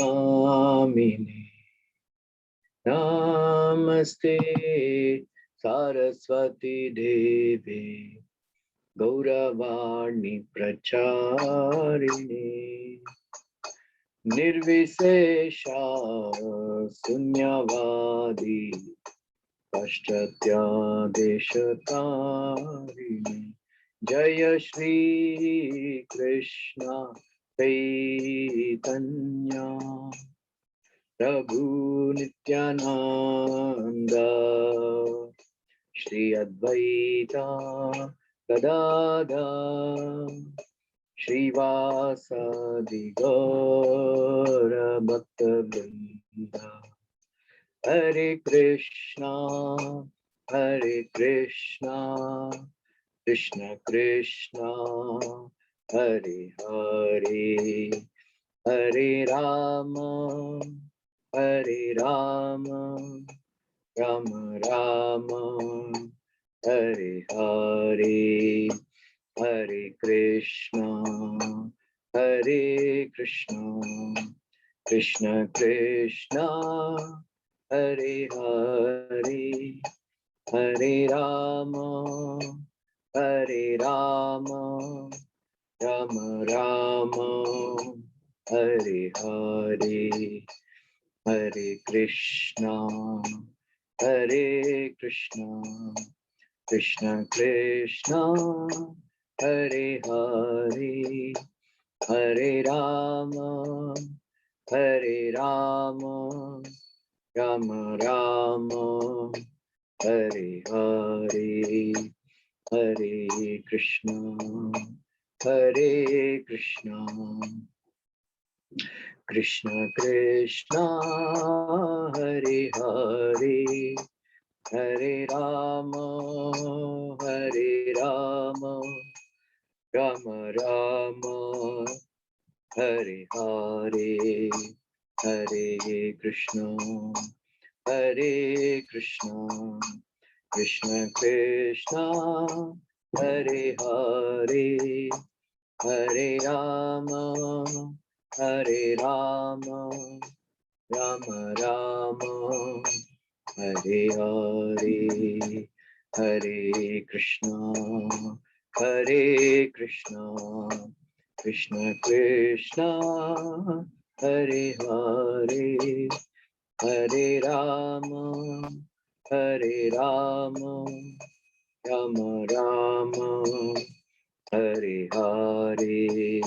नामिने नमस्ते सरस्वती देवी गौरवाणी प्रचारिणे निर्विशेषा शून्यवादी पाश्चात्यादेशतारिणे जय श्री कृष्ण चैतन्य प्रभु नित्यानंद श्री अद्वैता गदाधर श्रीवासादि गौर भक्तवृंद हरे Krishna Krishna Krishna Hare Hare Hare Ram Ram Ram Hare Hare Hare Krishna Krishna Krishna Hare Hare Hare Ram Ram Ram Hare Hare Hare Krishna Krishna Krishna Hare Hare Hare Ram Ram Ram Hare Hare Hare Krishna Krishna Krishna Hare Hare Hare Ram Ram Ram Hare Hare Hare Krishna Krishna Krishna Hare Hare Hare Ram Ram Ram Hare Hare Hare Krishna Krishna Krishna Hare Hare Hare Ram Ram Ram Hare Hare Hare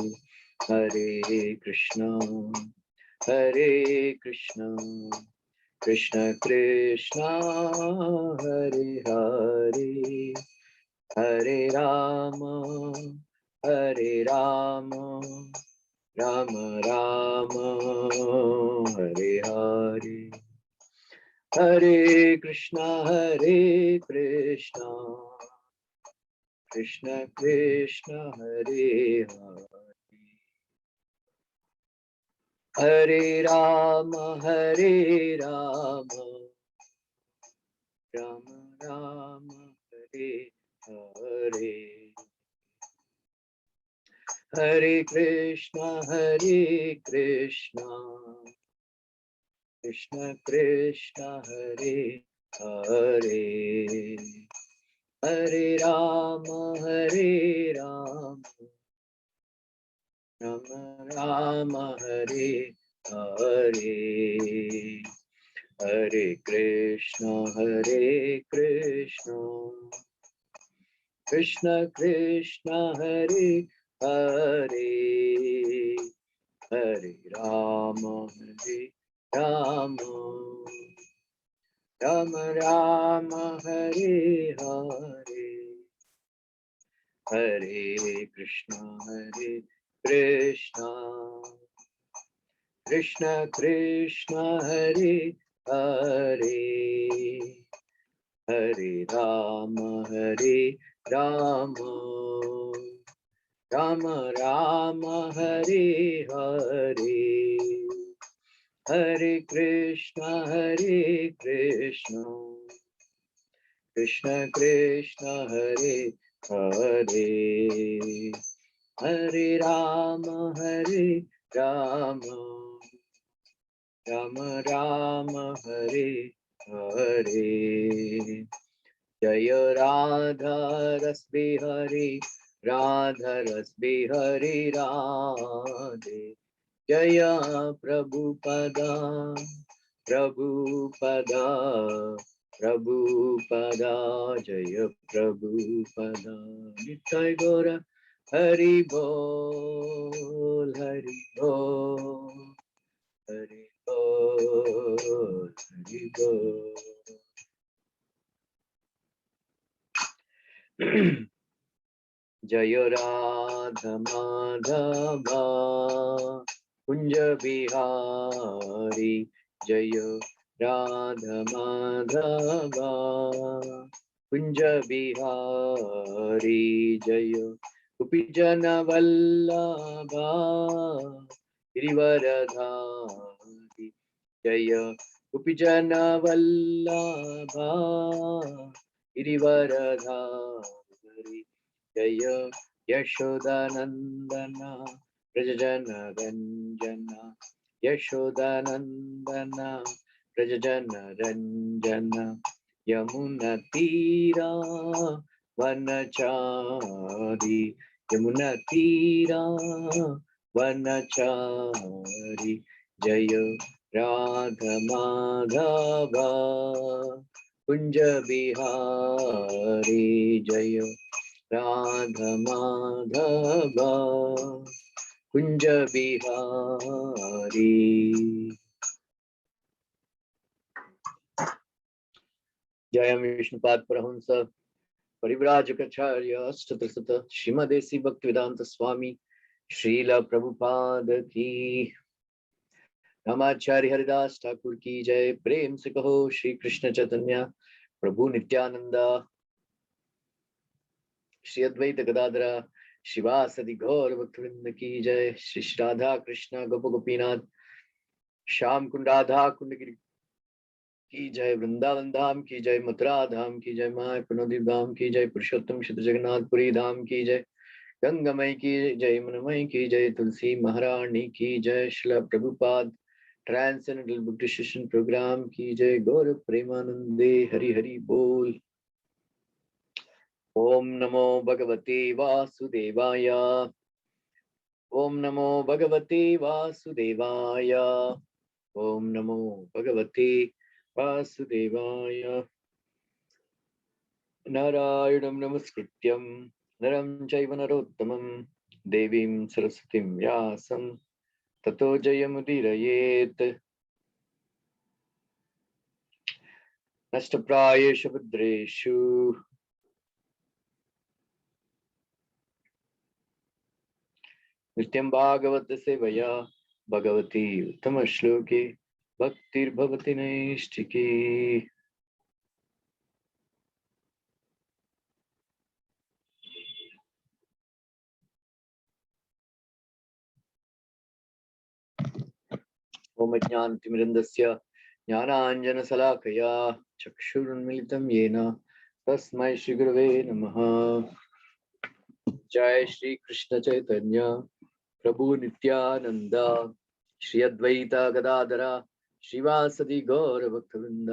Krishna Krishna Krishna Hare Hare Hare Ram Ram Ram Hare Hare Hare Krishna Krishna Krishna Hare Hare Hare Ram Ram Ram Hare Hare Hare Krishna Krishna Krishna Hare Hare Hare Ram Ram Ram Hare Hare Hare Krishna Krishna Krishna Hare Hare Hare Ram Ram Ram Hare Hare Hare Krishna Krishna Krishna Hare Hare Hare Ram Ram Ram Hare Hare Hare Krishna Krishna Krishna Hare Hare Hare Rama, Hare Rama, Rama Rama, Hare Hare. Jaya Radha Rasbi Hari, Radha Rasbi Hari Radhe. Jaya Prabhupada, Prabhupada, Prabhupada, Jaya Prabhupada. Nitai Gora Hari Bol, Hari Bol, Hari Bol, Hari Bol. Jaya Radha Madhava Kunja Bihari, Jaya Radha Madhava Kunja Bihari, Jaya Gopijana Vallabha Girivaradhari, Jaya Gopijana Vallabha Girivaradhari, Jaya Yashodanandana Prajajana Ranjana, Yashodanandana Prajajana Ranjana, Yamuna Tira Vanachari, Yamuna Tira Vanachari, Jaya Radha Madhava Kunja Bihari, Jaya Radha Madhava Kunja Bihari. Jayam Vishnupad Parahunsa Parivrajacharya Ashtatasata Shrimadesi Bhaktivedanta Swami Srila Prabhupada ki Namacharya Haridas Thakur ki Jai. Prem se kaho Shri Krishna Chaitanya Prabhu Nityananda Shri Advaita Gadadara Shivasadi Gaur Bhaktivinoda ki Jai. Shri Radha Krishna Gopa Gopinath Sham Kundadha Kundagiri की जय, वृंदावन धाम की जय, मथुरा धाम की जय, मायापुर धाम की जय, पुरुषोत्तम श्री जगन्नाथपुरी धाम की जय, गंगामय की जय, यमुनामय की जय, तुलसी महारानी की जय, Srila Prabhupada transcendental book discussion program की जय, गौर प्रेमानंदे हरि हरि बोल। ओम नमो भगवते वासुदेवाय, ओम नमो भगवते वासुदेवाय, ओम नमो भगवते वासुदेवाय। नारायणं नमस्कृत्यं नरं चैव नरोत्तमं देवीं सरस्वतीं व्यासं ततो जयमुदीरयेत्। नष्टप्रायेषु भद्रेषु नित्यं भागवत सेवया भगवती उत्तमश्लोके भक्तिर्भवति नैष्ठिकी। ओम ज्ञानतिमिरन्दस्य ज्ञानाञ्जनशलाकया चक्षुरुन्मिलितं येन तस्मै श्रीगुरवे नमः। जय श्री कृष्ण चैतन्य प्रभु नित्यानंद श्री अद्वैता गदाधरा श्रीवासदि गौर भक्तवृंद।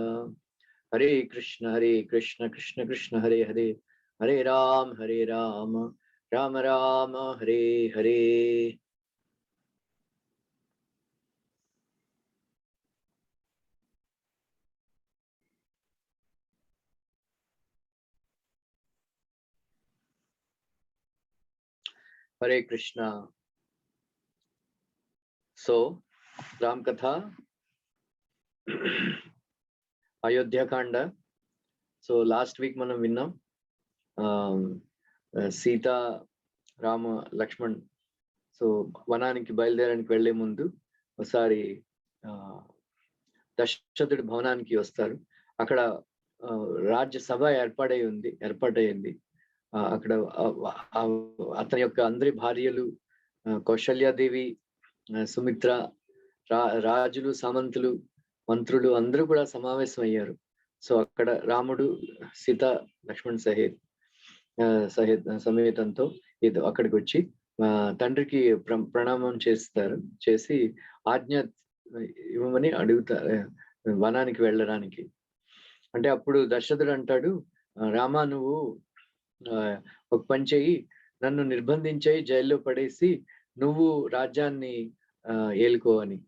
हरे कृष्ण कृष्ण कृष्ण हरे हरे, हरे राम राम राम हरे हरे। हरे कृष्णा। सो राम कथा अयोध्या कांड। సో లాస్ట్ వీక్ మనం విన్నాం సీత రామ లక్ష్మణ్ సో వనానికి బయలుదేరడానికి వెళ్లే ముందు ఒకసారి దశరథుడి భవనానికి వస్తారు. అక్కడ రాజ్యసభ ఏర్పాటైంది. అక్కడ అతని యొక్క అందరి భార్యలు కౌశల్యాదేవి, సుమిత్ర, రాజులు, సామంతులు, మంత్రులు అందరూ కూడా సమావేశం అయ్యారు. సో అక్కడ రాముడు సీత లక్ష్మణ్ సమేతంతో అక్కడికి వచ్చి తండ్రికి ప్రణామం చేసి ఆజ్ఞ ఇవ్వమని అడుగుతారు వనానికి వెళ్ళడానికి. అంటే అప్పుడు దశరథుడు అంటాడు, రామా నువ్వు ఒక పని చెయ్యి, నన్ను నిర్బంధించేయి, జైల్లో పడేసి నువ్వు రాజ్యాన్ని ఏలుకో అని.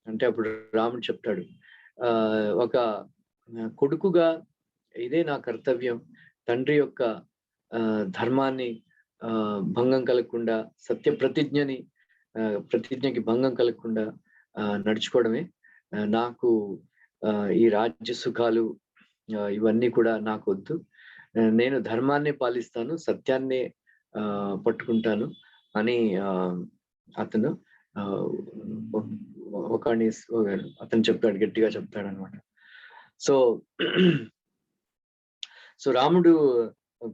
అంటే అప్పుడు రాముడు చెప్తాడు, ఒక కొడుకుగా ఇదే నా కర్తవ్యం, తండ్రి యొక్క ధర్మాన్ని భంగం కలగకుండా, సత్య ప్రతిజ్ఞకి భంగం కలగకుండా నడుచుకోవడమే నాకు, ఈ రాజ్య సుఖాలు ఇవన్నీ కూడా నాకు వద్దు, నేను ధర్మాన్ని పాలిస్తాను, సత్యాన్నే పట్టుకుంటాను అని అతను అతను చెప్తాడు, గట్టిగా చెప్తాడు అనమాట. సో రాముడు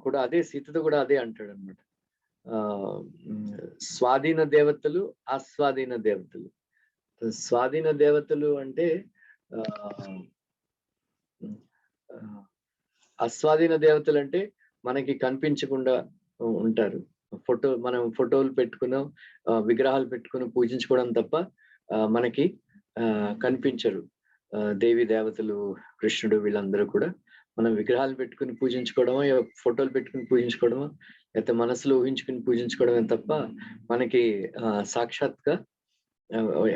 కూడా అదే, సీతతో కూడా అదే అంటాడు అనమాట. స్వాధీన దేవతలు, అస్వాధీన దేవతలు. స్వాధీన దేవతలు అంటే అస్వాధీన దేవతలు అంటే మనకి కనిపించకుండా ఉంటారు. మనం ఫోటోలు పెట్టుకున్నాం, విగ్రహాలు పెట్టుకుని పూజించుకోవడం తప్ప మనకి కనిపించరు. దేవి దేవతలు, కృష్ణుడు, వీళ్ళందరూ కూడా మనం విగ్రహాలు పెట్టుకుని పూజించుకోవడమో, ఫోటోలు పెట్టుకుని పూజించుకోవడమో, లేకపోతే మనసులో ఊహించుకుని పూజించుకోవడమే తప్ప మనకి సాక్షాత్గా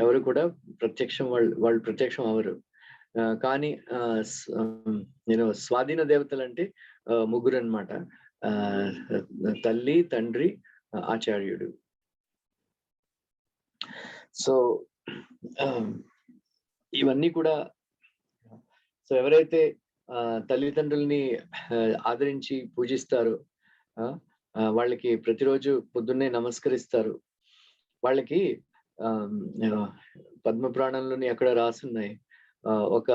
ఎవరు కూడా ప్రత్యక్షం వాళ్ళు ప్రత్యక్షం అవరు. కానీ నేను స్వాధీన దేవతలు అంటే ముగ్గురు అన్నమాట. తల్లి, తండ్రి, ఆచార్యుడు. సో ఇవన్నీ కూడా, సో ఎవరైతే తల్లిదండ్రుల్ని ఆదరించి పూజిస్తారో, వాళ్ళకి ప్రతిరోజు పొద్దున్నే నమస్కరిస్తారు, వాళ్ళకి పద్మ పురాణంలోని అక్కడ రాసున్నాయి, ఒక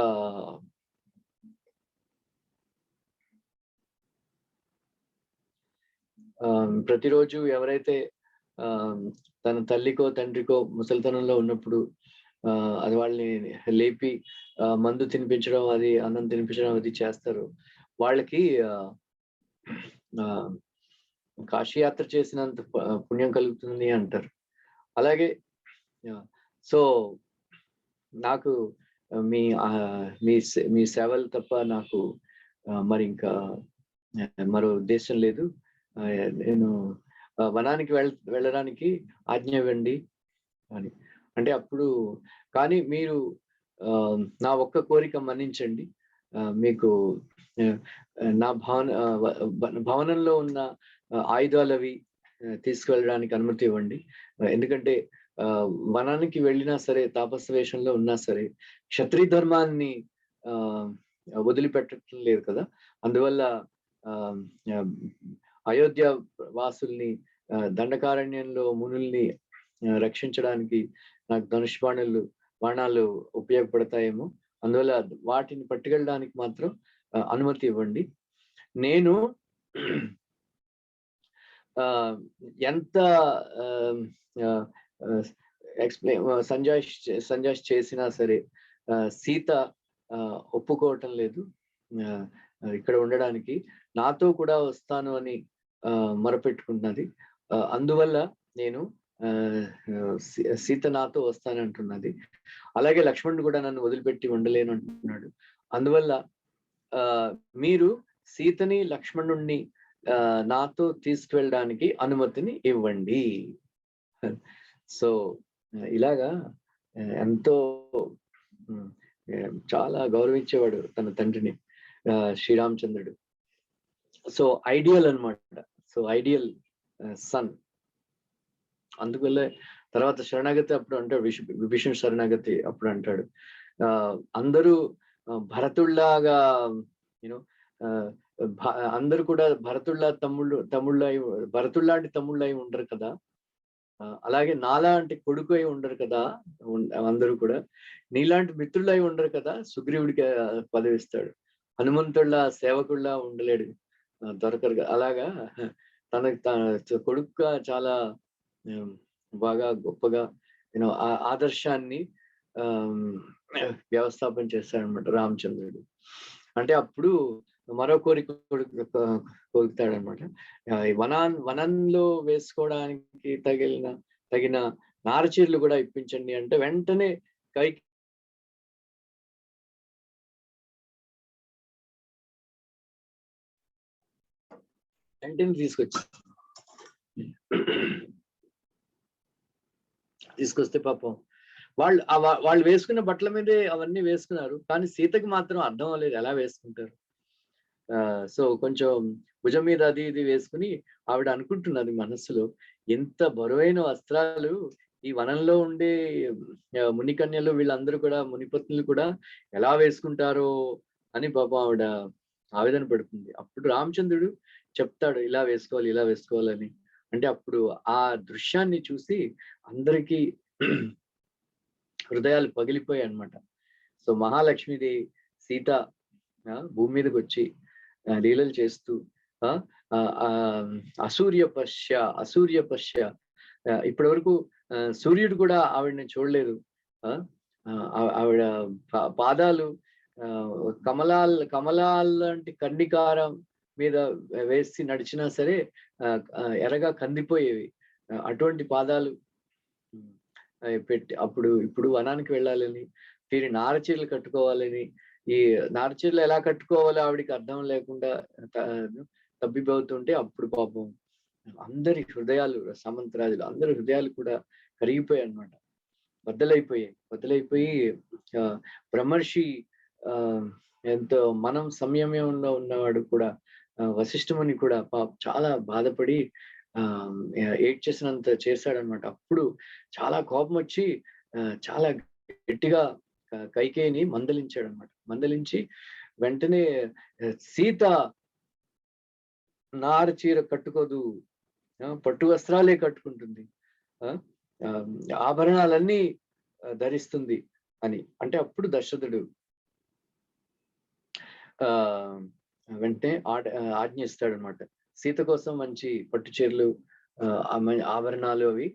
ప్రతిరోజు ఎవరైతే తన తల్లికో తండ్రికో ముసలితనంలో ఉన్నప్పుడు అది వాళ్ళని లేపి మందు తినిపించడం, అది అన్నం తినిపించడం అది చేస్తారు, వాళ్ళకి కాశీయాత్ర చేసినంత పుణ్యం కలుగుతుంది అంటారు. అలాగే సో నాకు మీ సేవలు తప్ప నాకు మరి ఇంకా మరో ఉద్దేశం లేదు, నేను వనానికి వెళ్ళడానికి ఆజ్ఞ ఇవ్వండి అని. అంటే అప్పుడు కానీ మీరు నా ఒక్క కోరిక మన్నించండి, మీకు నా భవనంలో ఉన్న ఆయుధాలు అవి తీసుకువెళ్ళడానికి అనుమతి ఇవ్వండి. ఎందుకంటే వనానికి వెళ్ళినా సరే, తాపస వేషంలో ఉన్నా సరే, క్షత్రియ ధర్మాన్ని వదిలిపెట్టడం లేదు కదా. అందువల్ల అయోధ్య వాసుల్ని, దండకారణ్యంలో మునుల్ని రక్షించడానికి నాకు బాణాలు ఉపయోగపడతాయేమో, అందువల్ల వాటిని పట్టుకెళ్ళడానికి మాత్రం అనుమతి ఇవ్వండి. నేను ఎంత సంజాష్ చేసినా సరే సీత ఒప్పుకోవటం లేదు ఇక్కడ ఉండడానికి, నాతో కూడా వస్తాను అని మొరపెట్టుకుంటున్నది. అందువల్ల నేను సీత నాతో వస్తానంటున్నది. అలాగే లక్ష్మణుడు కూడా నన్ను వదిలిపెట్టి ఉండలేను అంటున్నాడు. అందువల్ల మీరు సీతని, లక్ష్మణుణ్ణి నాతో తీసుకువెళ్ళడానికి అనుమతిని ఇవ్వండి. సో ఇలాగా ఎంతో చాలా గౌరవించేవాడు తన తండ్రిని శ్రీరామచంద్రుడు. సో ఐడియల్ అన్నమాట. So ideal son. అందువల్ల తర్వాత శరణాగతి అప్పుడు అంటాడు, విభీషణ శరణాగతి అప్పుడు అంటాడు, అందరూ భరతుల్లాగా యూనో అందరూ కూడా భరతుల్లాంటి తమ్ముళ్ళు అయి ఉండరు కదా, అలాగే నాలాంటి కొడుకు అయి ఉండరు కదా, అందరూ కూడా నీలాంటి మిత్రులు అయి ఉండరు కదా, సుగ్రీవుడికి పదవిస్తాడు. హనుమంతుళ్ళ సేవకుళ్ళ ఉండలేడు, దొరకరు. అలాగా తన కొడుకుగా చాలా బాగా గొప్పగా ఆదర్శాన్ని వ్యవస్థాపన చేస్తాడనమాట రామచంద్రుడు. అంటే అప్పుడు మరో కోరిక కోరుతాడనమాట. వనంలో వేసుకోవడానికి తగిన నారచీరలు కూడా ఇప్పించండి అంటే వెంటనే కైకి వెంటనే తీసుకొస్తే పాపం వాళ్ళు వేసుకున్న బట్టల మీదే అవన్నీ వేసుకున్నారు. కానీ సీతకి మాత్రం అర్థం అవ్వలేదు ఎలా వేసుకుంటారు. సో కొంచెం భుజం మీద అది ఇది వేసుకుని ఆవిడ అనుకుంటున్నది మనస్సులో, ఎంత బరువైన వస్త్రాలు ఈ వనంలో ఉండే మునికన్యలు వీళ్ళందరూ కూడా, మునిపత్నులు కూడా ఎలా వేసుకుంటారో అని పాపం ఆవిడ ఆవేదన పడుతుంది. అప్పుడు రామచంద్రుడు చెప్తాడు ఇలా వేసుకోవాలి, ఇలా వేసుకోవాలని. అంటే అప్పుడు ఆ దృశ్యాన్ని చూసి అందరికీ హృదయాలు పగిలిపోయాయి అన్నమాట. సో మహాలక్ష్మీదేవి సీత భూమి మీదకి వచ్చి లీలలు చేస్తూ అసూర్య పశ్య ఇప్పటి వరకు సూర్యుడు కూడా ఆవిడని చూడలేదు. ఆవిడ పాదాలు కమలాలంటి కండికారం మీద వేసి నడిచినా సరే ఎర్రగా కందిపోయేవి. అటువంటి పాదాలు పెట్టి ఇప్పుడు వనానికి వెళ్ళాలని, వీరి నారచీరలు కట్టుకోవాలని, ఈ నారచీరలు ఎలా కట్టుకోవాలో ఆవిడికి అర్థం లేకుండా తబ్బిబవుతుంటే అప్పుడు పాపం అందరి హృదయాలు, సామంతరాజులు అందరి హృదయాలు కూడా కరిగిపోయాయి అన్నమాట. బద్దలైపోయి బ్రహ్మర్షి ఎంతో మనం సంయమనంలో ఉన్నవాడు కూడా వశిష్ఠముని కూడా చాలా బాధపడి ఏడ్చేసినంత చేశాడనమాట. అప్పుడు చాలా కోపం వచ్చి చాలా గట్టిగా కైకేయిని మందలించాడు అనమాట. మందలించి వెంటనే సీత నార చీర కట్టుకోదు, పట్టు వస్త్రాలే కట్టుకుంటుంది, ఆభరణాలన్నీ ధరిస్తుంది అని అంటే అప్పుడు దశరథుడు వెంటనే ఆజ్ఞిస్తాడు అనమాట. సీత కోసం మంచి పట్టు చీరలు, ఆభరణాలు అవి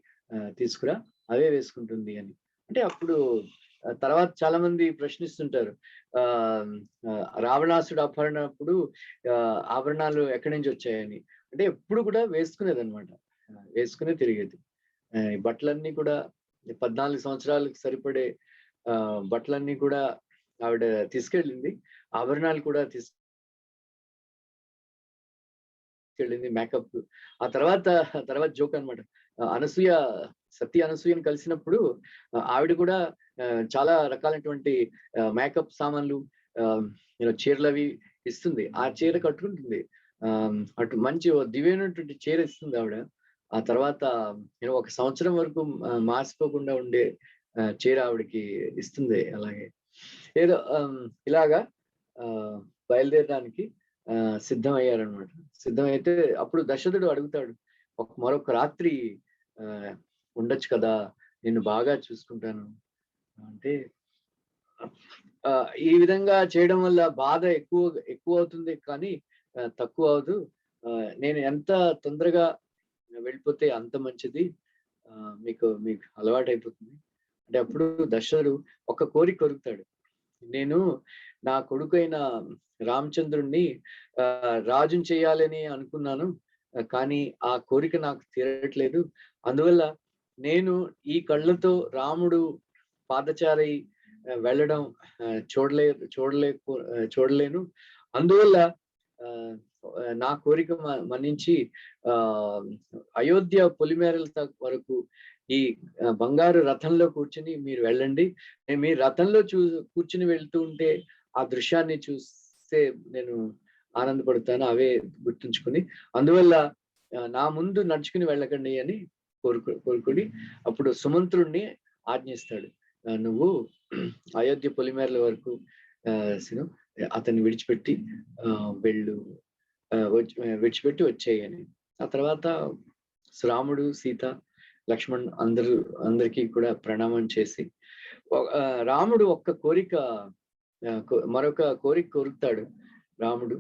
తీసుకురా, అవే వేసుకుంటుంది అని. అంటే అప్పుడు తర్వాత చాలా మంది ప్రశ్నిస్తుంటారు, రావణాసుడు అపహరణప్పుడు ఆభరణాలు ఎక్కడి నుంచి వచ్చాయని. అంటే ఎప్పుడు కూడా వేసుకునేది అనమాట, వేసుకునే తిరిగేది. బట్టలన్నీ కూడా 14 సంవత్సరాలకు సరిపడే బట్టలన్నీ కూడా ఆవిడ తీసుకెళ్ళింది. ఆభరణాలు కూడా తీసుకెళ్ళింది, మేకప్. ఆ తర్వాత జోక్ అనమాట. అనసూయను కలిసినప్పుడు ఆవిడ కూడా చాలా రకాలైనటువంటి మేకప్ సామాన్లు, చీరలు అవి ఇస్తుంది. ఆ చీర కట్టుకుంటుంది. అటు మంచి దివ్యమైనటువంటి చీర ఇస్తుంది ఆవిడ. ఆ తర్వాత 1 సంవత్సరం వరకు మాసిపోకుండా ఉండే చీర ఆవిడకి ఇస్తుంది. అలాగే ఏదో ఇలాగా బయలుదేరడానికి సిద్ధమయ్యారనమాట. సిద్ధమైతే అప్పుడు దశరథుడు అడుగుతాడు, మరొక రాత్రి ఉండొచ్చు కదా, నిన్ను బాగా చూసుకుంటాను అంటే. ఈ విధంగా చేయడం వల్ల బాధ ఎక్కువ అవుతుంది కానీ తక్కువ అవదు. నేను ఎంత తొందరగా వెళ్ళిపోతే అంత మంచిది, మీకు అలవాటైపోతుంది అంటే. అప్పుడు దశరథుడు ఒక కోరిక కోరుతాడు, నేను నా కొడుకైన రామచంద్రుణ్ణి రాజుని చేయాలని అనుకున్నాను, కానీ ఆ కోరిక నాకు తీరట్లేదు. అందువల్ల నేను ఈ కళ్ళతో రాముడు పాదచారి వెళ్ళడం చూడలేను. అందువల్ల నా కోరిక మన్నించి అయోధ్య పొలిమేరల వరకు ఈ బంగారు రథంలో కూర్చుని మీరు వెళ్ళండి. మీ రథంలో కూర్చుని వెళ్తూ ఉంటే ఆ దృశ్యాన్ని చూస్తే నేను ఆనందపడతాను, అవే గుర్తుంచుకుని. అందువల్ల నా ముందు నడుచుకుని వెళ్ళకండి అని కోరుకుని అప్పుడు సుమంత్రుణ్ణి ఆజ్ఞిస్తాడు, నువ్వు అయోధ్య పొలిమేరల వరకు అతన్ని విడిచిపెట్టి వచ్చేయని. ఆ తర్వాత రాముడు, సీత, లక్ష్మణ్ అందరికీ కూడా ప్రణామం చేసి రాముడు మరొక కోరిక కోరుతాడు. రాముడు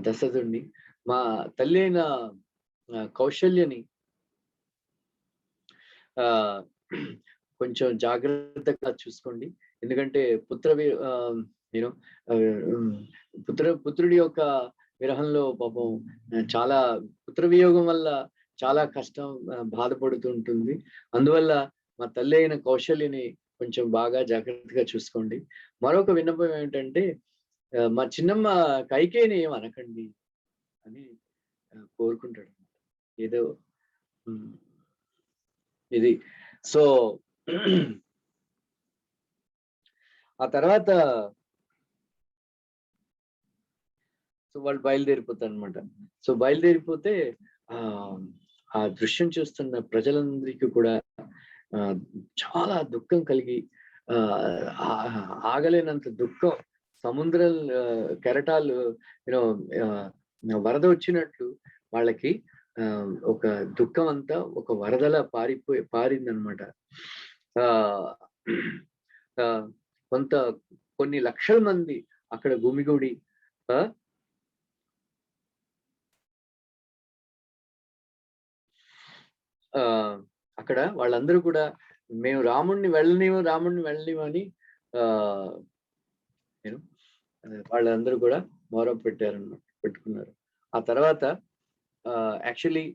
దశరథుడిని, మా తల్లి అయిన కౌశల్యని కొంచెం జాగ్రత్తగా చూసుకోండి. ఎందుకంటే పుత్రుడి యొక్క విరహంలో పాపం చాలా పుత్ర వియోగం వల్ల చాలా కష్టం బాధపడుతూ ఉంటుంది. అందువల్ల మా తల్లి అయిన కౌశల్యని కొంచెం బాగా జాగ్రత్తగా చూసుకోండి. మరొక విన్నపం ఏమిటంటే మా చిన్నమ్మ కైకేయిని ఏం అనకండి అని కోరుకుంటాడు. ఏదో ఇది. సో ఆ తర్వాత వాళ్ళు బయలుదేరిపోతారు అనమాట. సో బయలుదేరిపోతే ఆ దృశ్యం చూస్తున్న ప్రజలందరికీ కూడా చాలా దుఃఖం కలిగి ఆగలేనంత దుఃఖం, సముద్ర కెరటాలు యూనో వరద వచ్చినట్లు వాళ్ళకి ఒక దుఃఖం అంతా ఒక వరదలా పారిందనమాట. కొన్ని లక్షల మంది అక్కడ గుమిగూడి అక్కడ వాళ్ళందరూ కూడా మేము రాముణ్ణి వెళ్ళనివ్వు అని వాళ్ళందరూ కూడా మొర పెట్టుకున్నారు. ఆ తర్వాత యాక్చువల్లీ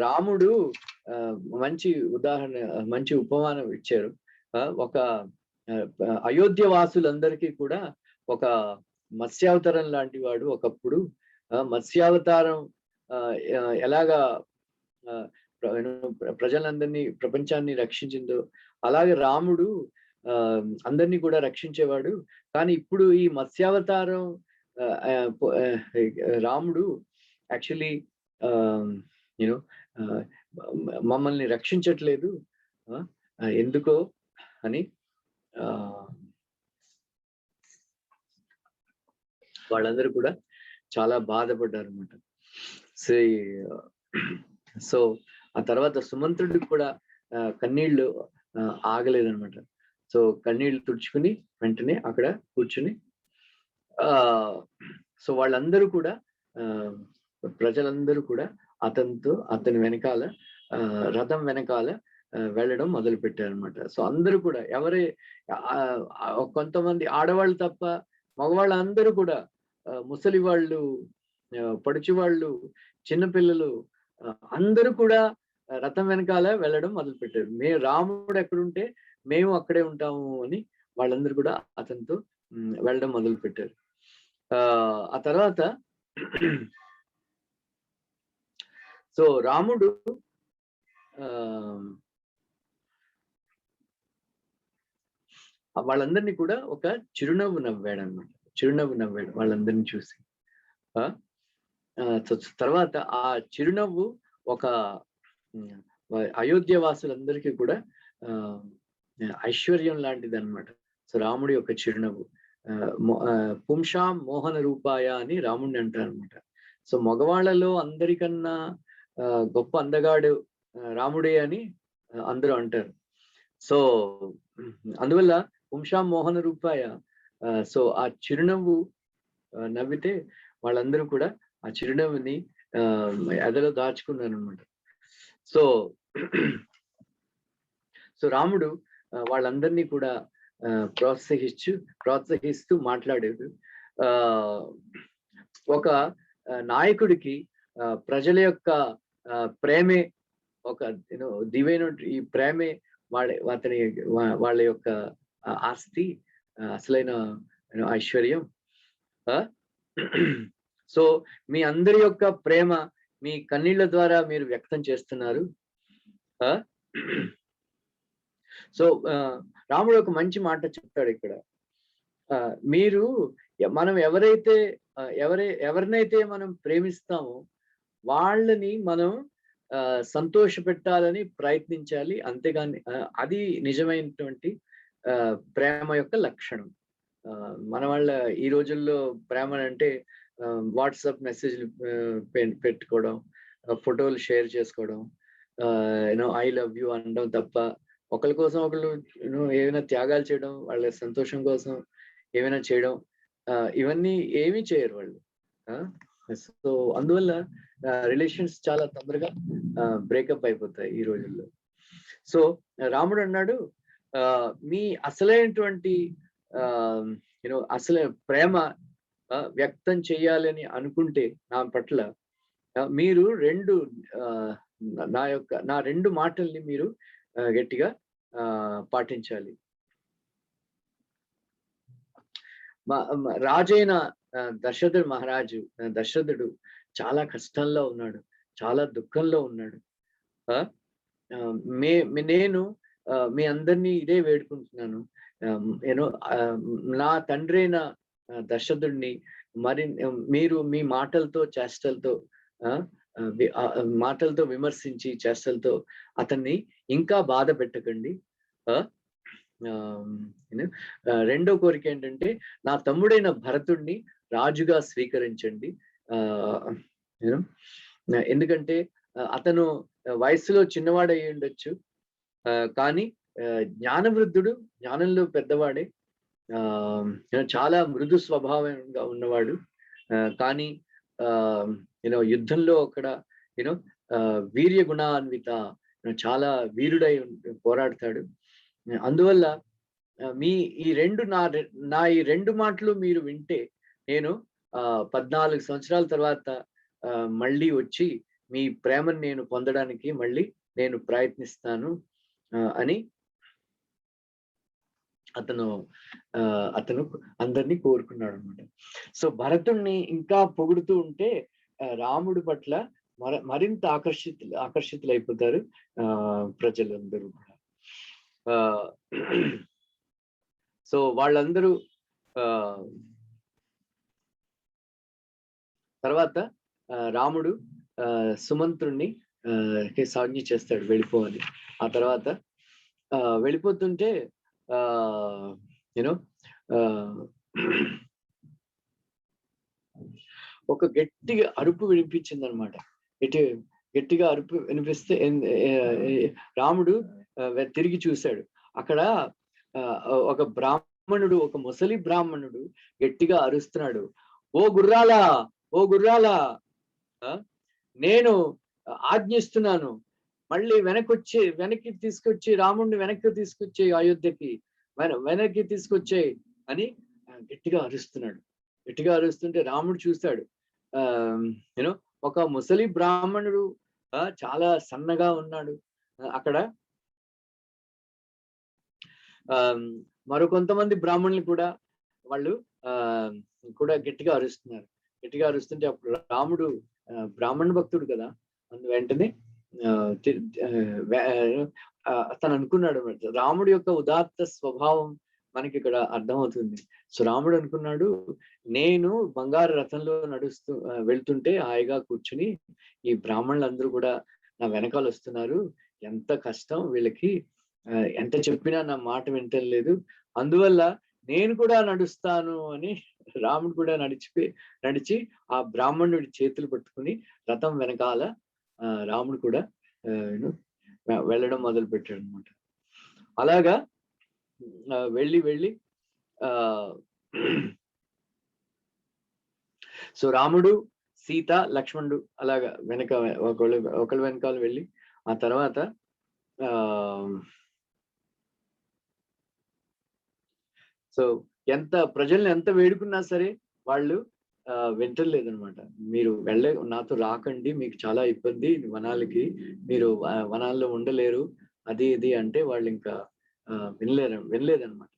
రాముడు మంచి ఉదాహరణ, మంచి ఉపమానం ఇచ్చారు. ఒక అయోధ్య వాసులందరికీ కూడా ఒక మత్స్యావతారం లాంటి వాడు ఒకప్పుడు. మత్స్యావతారం ఎలాగా ప్రజలందరినీ, ప్రపంచాన్ని రక్షించిందో అలాగే రాముడు అందరినీ కూడా రక్షించేవాడు. కానీ ఇప్పుడు ఈ మత్స్యావతారం రాముడు యాక్చువల్లీ యూనో మమ్మల్ని రక్షించట్లేదు ఎందుకో అని వాళ్ళందరూ కూడా చాలా బాధపడ్డారు అనమాట. సో ఆ తర్వాత సుమంత్రుడికి కూడా కన్నీళ్లు ఆగలేదనమాట. సో కన్నీళ్లు తుడుచుకుని వెంటనే అక్కడ కూర్చుని సో వాళ్ళందరూ కూడా ప్రజలందరూ కూడా అతని వెనకాల రథం వెనకాల వెళ్ళడం మొదలు పెట్టారనమాట. సో అందరూ కూడా కొంతమంది ఆడవాళ్ళు తప్ప మగవాళ్ళందరూ కూడా ముసలి వాళ్ళు, పడుచు వాళ్ళు, చిన్నపిల్లలు అందరూ కూడా రథం వెనకాల వెళ్ళడం మొదలు పెట్టారు. రాముడు ఎక్కడుంటే మేము అక్కడే ఉంటాము అని వాళ్ళందరూ కూడా అతనితో వెళ్ళడం మొదలు పెట్టారు. ఆ తర్వాత సో రాముడు వాళ్ళందరినీ కూడా ఒక చిరునవ్వు నవ్వాడు అనమాట. చిరునవ్వు నవ్వాడు వాళ్ళందరినీ చూసి. తర్వాత ఆ చిరునవ్వు ఒక అయోధ్య వాసులందరికీ కూడా ఐశ్వర్యం లాంటిది అనమాట. సో రాముడి యొక్క చిరునవ్వు పుంషాం మోహన రూపాయ అని రాముడిని అంటారు అనమాట. సో మగవాళ్ళలో అందరికన్నా గొప్ప అందగాడు రాముడే అని అందరూ అంటారు. సో అందువల్ల పుంషాం మోహన రూపాయ. సో ఆ చిరునవ్వు నవ్వితే వాళ్ళందరూ కూడా ఆ చిరునవ్వుని ఎదలో దాచుకున్నారు అనమాట. సో రాముడు వాళ్ళందరినీ కూడా ప్రోత్సహిస్తూ మాట్లాడేది. ఒక నాయకుడికి ప్రజల యొక్క ప్రేమే ఒక దివైన ఈ ప్రేమే వాళ్ళ యొక్క ఆస్తి, అసలైన ఐశ్వర్యం. సో మీ అందరి యొక్క ప్రేమ మీ కన్నీళ్ల ద్వారా మీరు వ్యక్తం చేస్తున్నారు. సో రాముడు ఒక మంచి మాట చెప్తాడు ఇక్కడ. మనం ఎవరినైతే మనం ప్రేమిస్తామో వాళ్ళని మనం సంతోష పెట్టాలని ప్రయత్నించాలి, అంతేగాని అది నిజమైనటువంటి ప్రేమ యొక్క లక్షణం. మన వాళ్ళ ఈ రోజుల్లో ప్రేమ అంటే వాట్సాప్ మెసేజ్లు పెట్టుకోవడం, ఫోటోలు షేర్ చేసుకోవడం, ఐ లవ్ యూ అనడం తప్ప ఒకరి కోసం ఒకళ్ళు ఏమైనా త్యాగాలు చేయడం, వాళ్ళ సంతోషం కోసం ఏమైనా చేయడం, ఇవన్నీ ఏమీ చేయరు వాళ్ళు. సో అందువల్ల రిలేషన్స్ చాలా తొందరగా బ్రేకప్ అయిపోతాయి ఈ రోజుల్లో. సో రాముడు అన్నాడు, మీ అసలైనటువంటి అసలు ప్రేమ వ్యక్తం చేయాలని అనుకుంటే నా పట్ల మీరు నా రెండు మాటల్ని మీరు గట్టిగా పాటించాలి. రాజైన దశరథుడు చాలా కష్టంలో ఉన్నాడు, చాలా దుఃఖంలో ఉన్నాడు. నేను మీ అందరినీ ఇదే వేడుకుంటున్నాను. నా తండ్రైన దశరథుడిని మీరు మీ మాటలతో చేష్టలతో మాటలతో విమర్శించి చేష్టలతో అతన్ని ఇంకా బాధ పెట్టకండి. రెండో కోరిక ఏంటంటే నా తమ్ముడైన భరతుడిని రాజుగా స్వీకరించండి. ఎందుకంటే అతను వయసులో చిన్నవాడై ఉండొచ్చు, కానీ జ్ఞానవృద్ధుడు, జ్ఞానంలో పెద్దవాడే, చాలా మృదు స్వభావంగా ఉన్నవాడు. కానీ యుద్ధంలో అక్కడ వీర్య గుణాన్విత, చాలా వీరుడై పోరాడతాడు. అందువల్ల ఈ రెండు మాటలు మీరు వింటే నేను 14 సంవత్సరాల తర్వాత మళ్ళీ వచ్చి మీ ప్రేమను నేను పొందడానికి మళ్ళీ నేను ప్రయత్నిస్తాను అని అతను అందరినీ కోరుకున్నాడు అనమాట. సో భరతుణ్ణి ఇంకా పొగుడుతూ ఉంటే రాముడి పట్ల మరింత ఆకర్షితులైపోతారు ప్రజలందరూ కూడా. సో వాళ్ళందరూ తర్వాత రాముడు సుమంత్రుణ్ణి సాజ్ఞ చేస్తాడు వెళ్ళిపోవాలి. ఆ తర్వాత వెళ్ళిపోతుంటే ఒక గట్టిగా అరుపు వినిపించింది అనమాట. గట్టిగా అరుపు వినిపిస్తే రాముడు తిరిగి చూశాడు. అక్కడ ఒక బ్రాహ్మణుడు, ఒక ముసలి బ్రాహ్మణుడు గట్టిగా అరుస్తున్నాడు, ఓ గుర్రాలా నేను ఆజ్ఞిస్తున్నాను, మళ్ళీ వెనక్కి తీసుకొచ్చి రాముడిని వెనక్కి తీసుకొచ్చే, అయోధ్యకి వెనక్కి తీసుకొచ్చే అని గట్టిగా అరుస్తున్నాడు. గట్టిగా అరుస్తుంటే రాముడు చూస్తాడు, ఒక ముసలి బ్రాహ్మణుడు చాలా సన్నగా ఉన్నాడు. అక్కడ మరికొంతమంది బ్రాహ్మణులు కూడా వాళ్ళు కూడా గట్టిగా అరుస్తున్నారు. గట్టిగా అరుస్తుంటే అప్పుడు రాముడు బ్రాహ్మణ భక్తుడు కదా, అందు వెంటనే తను అనుకున్నాడు, రాముడి యొక్క ఉదాత్త స్వభావం మనకి ఇక్కడ అర్థమవుతుంది. సో రాముడు అనుకున్నాడు, నేను బంగారు రథంలో వెళ్తుంటే హాయిగా కూర్చుని ఈ బ్రాహ్మణులందరూ కూడా నా వెనకాల వస్తున్నారు, ఎంత కష్టం వీళ్ళకి, ఎంత చెప్పినా నా మాట వింటలేదు, అందువల్ల నేను కూడా నడుస్తాను అని రాముడు కూడా నడిచి ఆ బ్రాహ్మణుడి చేతులు పట్టుకుని రథం వెనకాల రాముడు కూడా వెళ్ళడం మొదలు పెట్టాడు అనమాట. అలాగా వెళ్ళి సో రాముడు, సీత, లక్ష్మణుడు అలాగా ఒకళ్ళ వెనకాల వెళ్ళి ఆ తర్వాత సో ప్రజల్ని ఎంత వేడుకున్నా సరే వాళ్ళు వింటలేదనమాట. మీరు నాతో రాకండి, మీకు చాలా ఇబ్బంది, వనాలకి మీరు వనాల్లో ఉండలేరు, అది ఇది అంటే వాళ్ళు ఇంకా వినలేదనమాట.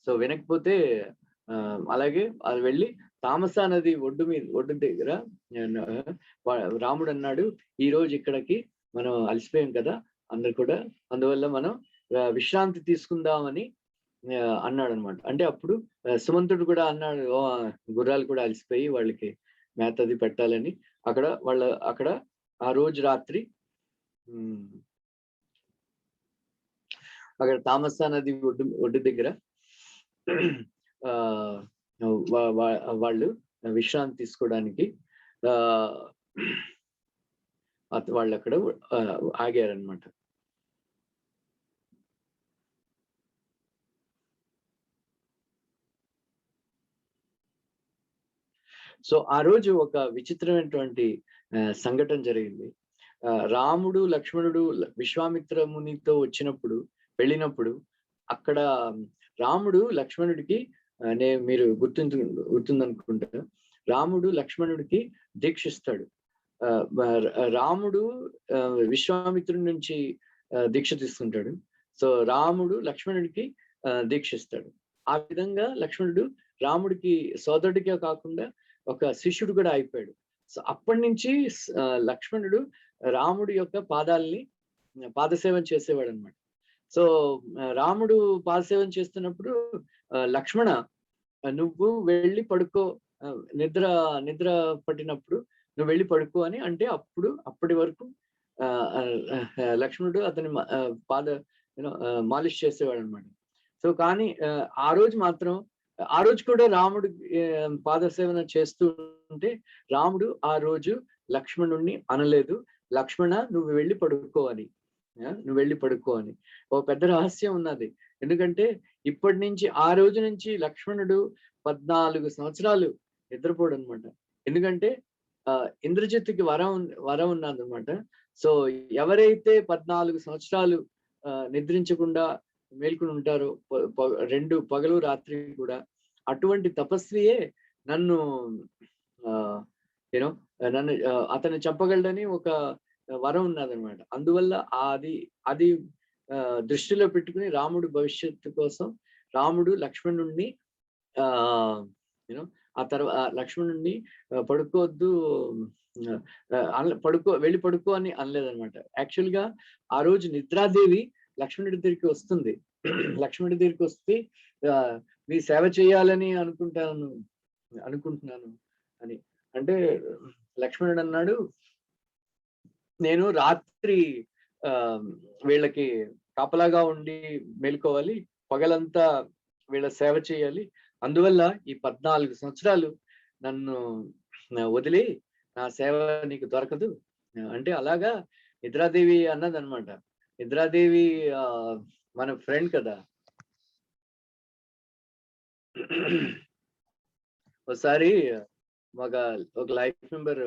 సో వినకపోతే అలాగే అది వెళ్ళి తామసా నది ఒడ్డు దగ్గర రాముడు అన్నాడు, ఈ రోజు ఇక్కడికి మనం అలసిపోయాం కదా అందరు కూడా, అందువల్ల మనం విశ్రాంతి తీసుకుందామని అన్నాడు అనమాట. అంటే అప్పుడు సుమంతుడు కూడా అన్నాడు, గుర్రాలు కూడా అలసిపోయి వాళ్ళకి మేతది పెట్టాలని అక్కడ ఆ రోజు రాత్రి అక్కడ తామసా నది ఒడ్డు దగ్గర వాళ్ళు విశ్రాంతి తీసుకోవడానికి వాళ్ళు అక్కడ ఆగారనమాట. సో ఆ రోజు ఒక విచిత్రమైనటువంటి సంఘటన జరిగింది. రాముడు, లక్ష్మణుడు విశ్వామిత్ర మునితో వెళ్ళినప్పుడు అక్కడ రాముడు లక్ష్మణుడికి అనే మీరు గుర్తుందనుకుంటా. రాముడు లక్ష్మణుడికి దీక్షిస్తాడు. రాముడు విశ్వామిత్రుడి నుంచి దీక్ష తీసుకుంటాడు. సో రాముడు లక్ష్మణుడికి దీక్షిస్తాడు. ఆ విధంగా లక్ష్మణుడు రాముడికి సోదరుడికే కాకుండా ఒక శిష్యుడు కూడా అయిపోయాడు. సో అప్పటి నుంచి లక్ష్మణుడు రాముడి యొక్క పాదసేవం చేసేవాడు అనమాట. సో రాముడు పాదసేవం చేస్తున్నప్పుడు లక్ష్మణ నువ్వు వెళ్ళి పడుకో, నిద్ర పట్టినప్పుడు నువ్వు వెళ్ళి పడుకో అని అంటే అప్పటి వరకు లక్ష్మణుడు అతని మాలిష్ చేసేవాడు అనమాట. సో కానీ ఆ రోజు కూడా రాముడు పాదసేవన చేస్తూ ఉంటే రాముడు ఆ రోజు లక్ష్మణుడిని అనలేదు, లక్ష్మణ నువ్వు వెళ్ళి పడుకో అని. ఒక పెద్ద రహస్యం ఉన్నది. ఎందుకంటే ఇప్పటి నుంచి ఆ రోజు నుంచి లక్ష్మణుడు 14 సంవత్సరాలు నిద్రపోడు అనమాట. ఎందుకంటే ఇంద్రజిత్తుకి వరం ఉన్నదన్నమాట. సో ఎవరైతే 14 సంవత్సరాలు నిద్రించకుండా మేల్కొని ఉంటారో, 2 పగలు రాత్రి కూడా, అటువంటి తపస్వియే నన్ను అతను చెప్పగలడని ఒక వరం ఉన్నదన్నమాట. అందువల్ల అది దృష్టిలో పెట్టుకుని రాముడు భవిష్యత్తు కోసం రాముడు లక్ష్మణుణ్ణి లక్ష్మణుణ్ణి పడుకోవద్దు, వెళ్ళి పడుకో అని అనలేదన్నమాట. యాక్చువల్ గా ఆ రోజు నిద్రాదేవి లక్ష్మణుడి దగ్గరికి వస్తుంది. లక్ష్మణుడి దగ్గరికి వస్తే మీ సేవ చేయాలని అనుకుంటున్నాను అని అంటే, లక్ష్మణుడు అన్నాడు, నేను రాత్రి వీళ్ళకి కాపలాగా ఉండి మేలుకోవాలి, పగలంతా వీళ్ళ సేవ చేయాలి, అందువల్ల ఈ 14 సంవత్సరాలు నన్ను వదిలి నా సేవ నీకు దొరకదు అంటే, అలాగా నిద్రాదేవి అన్నదన్నమాట. నిద్రాదేవి మన ఫ్రెండ్ కదా. ఒకసారి ఒక లైఫ్ మెంబర్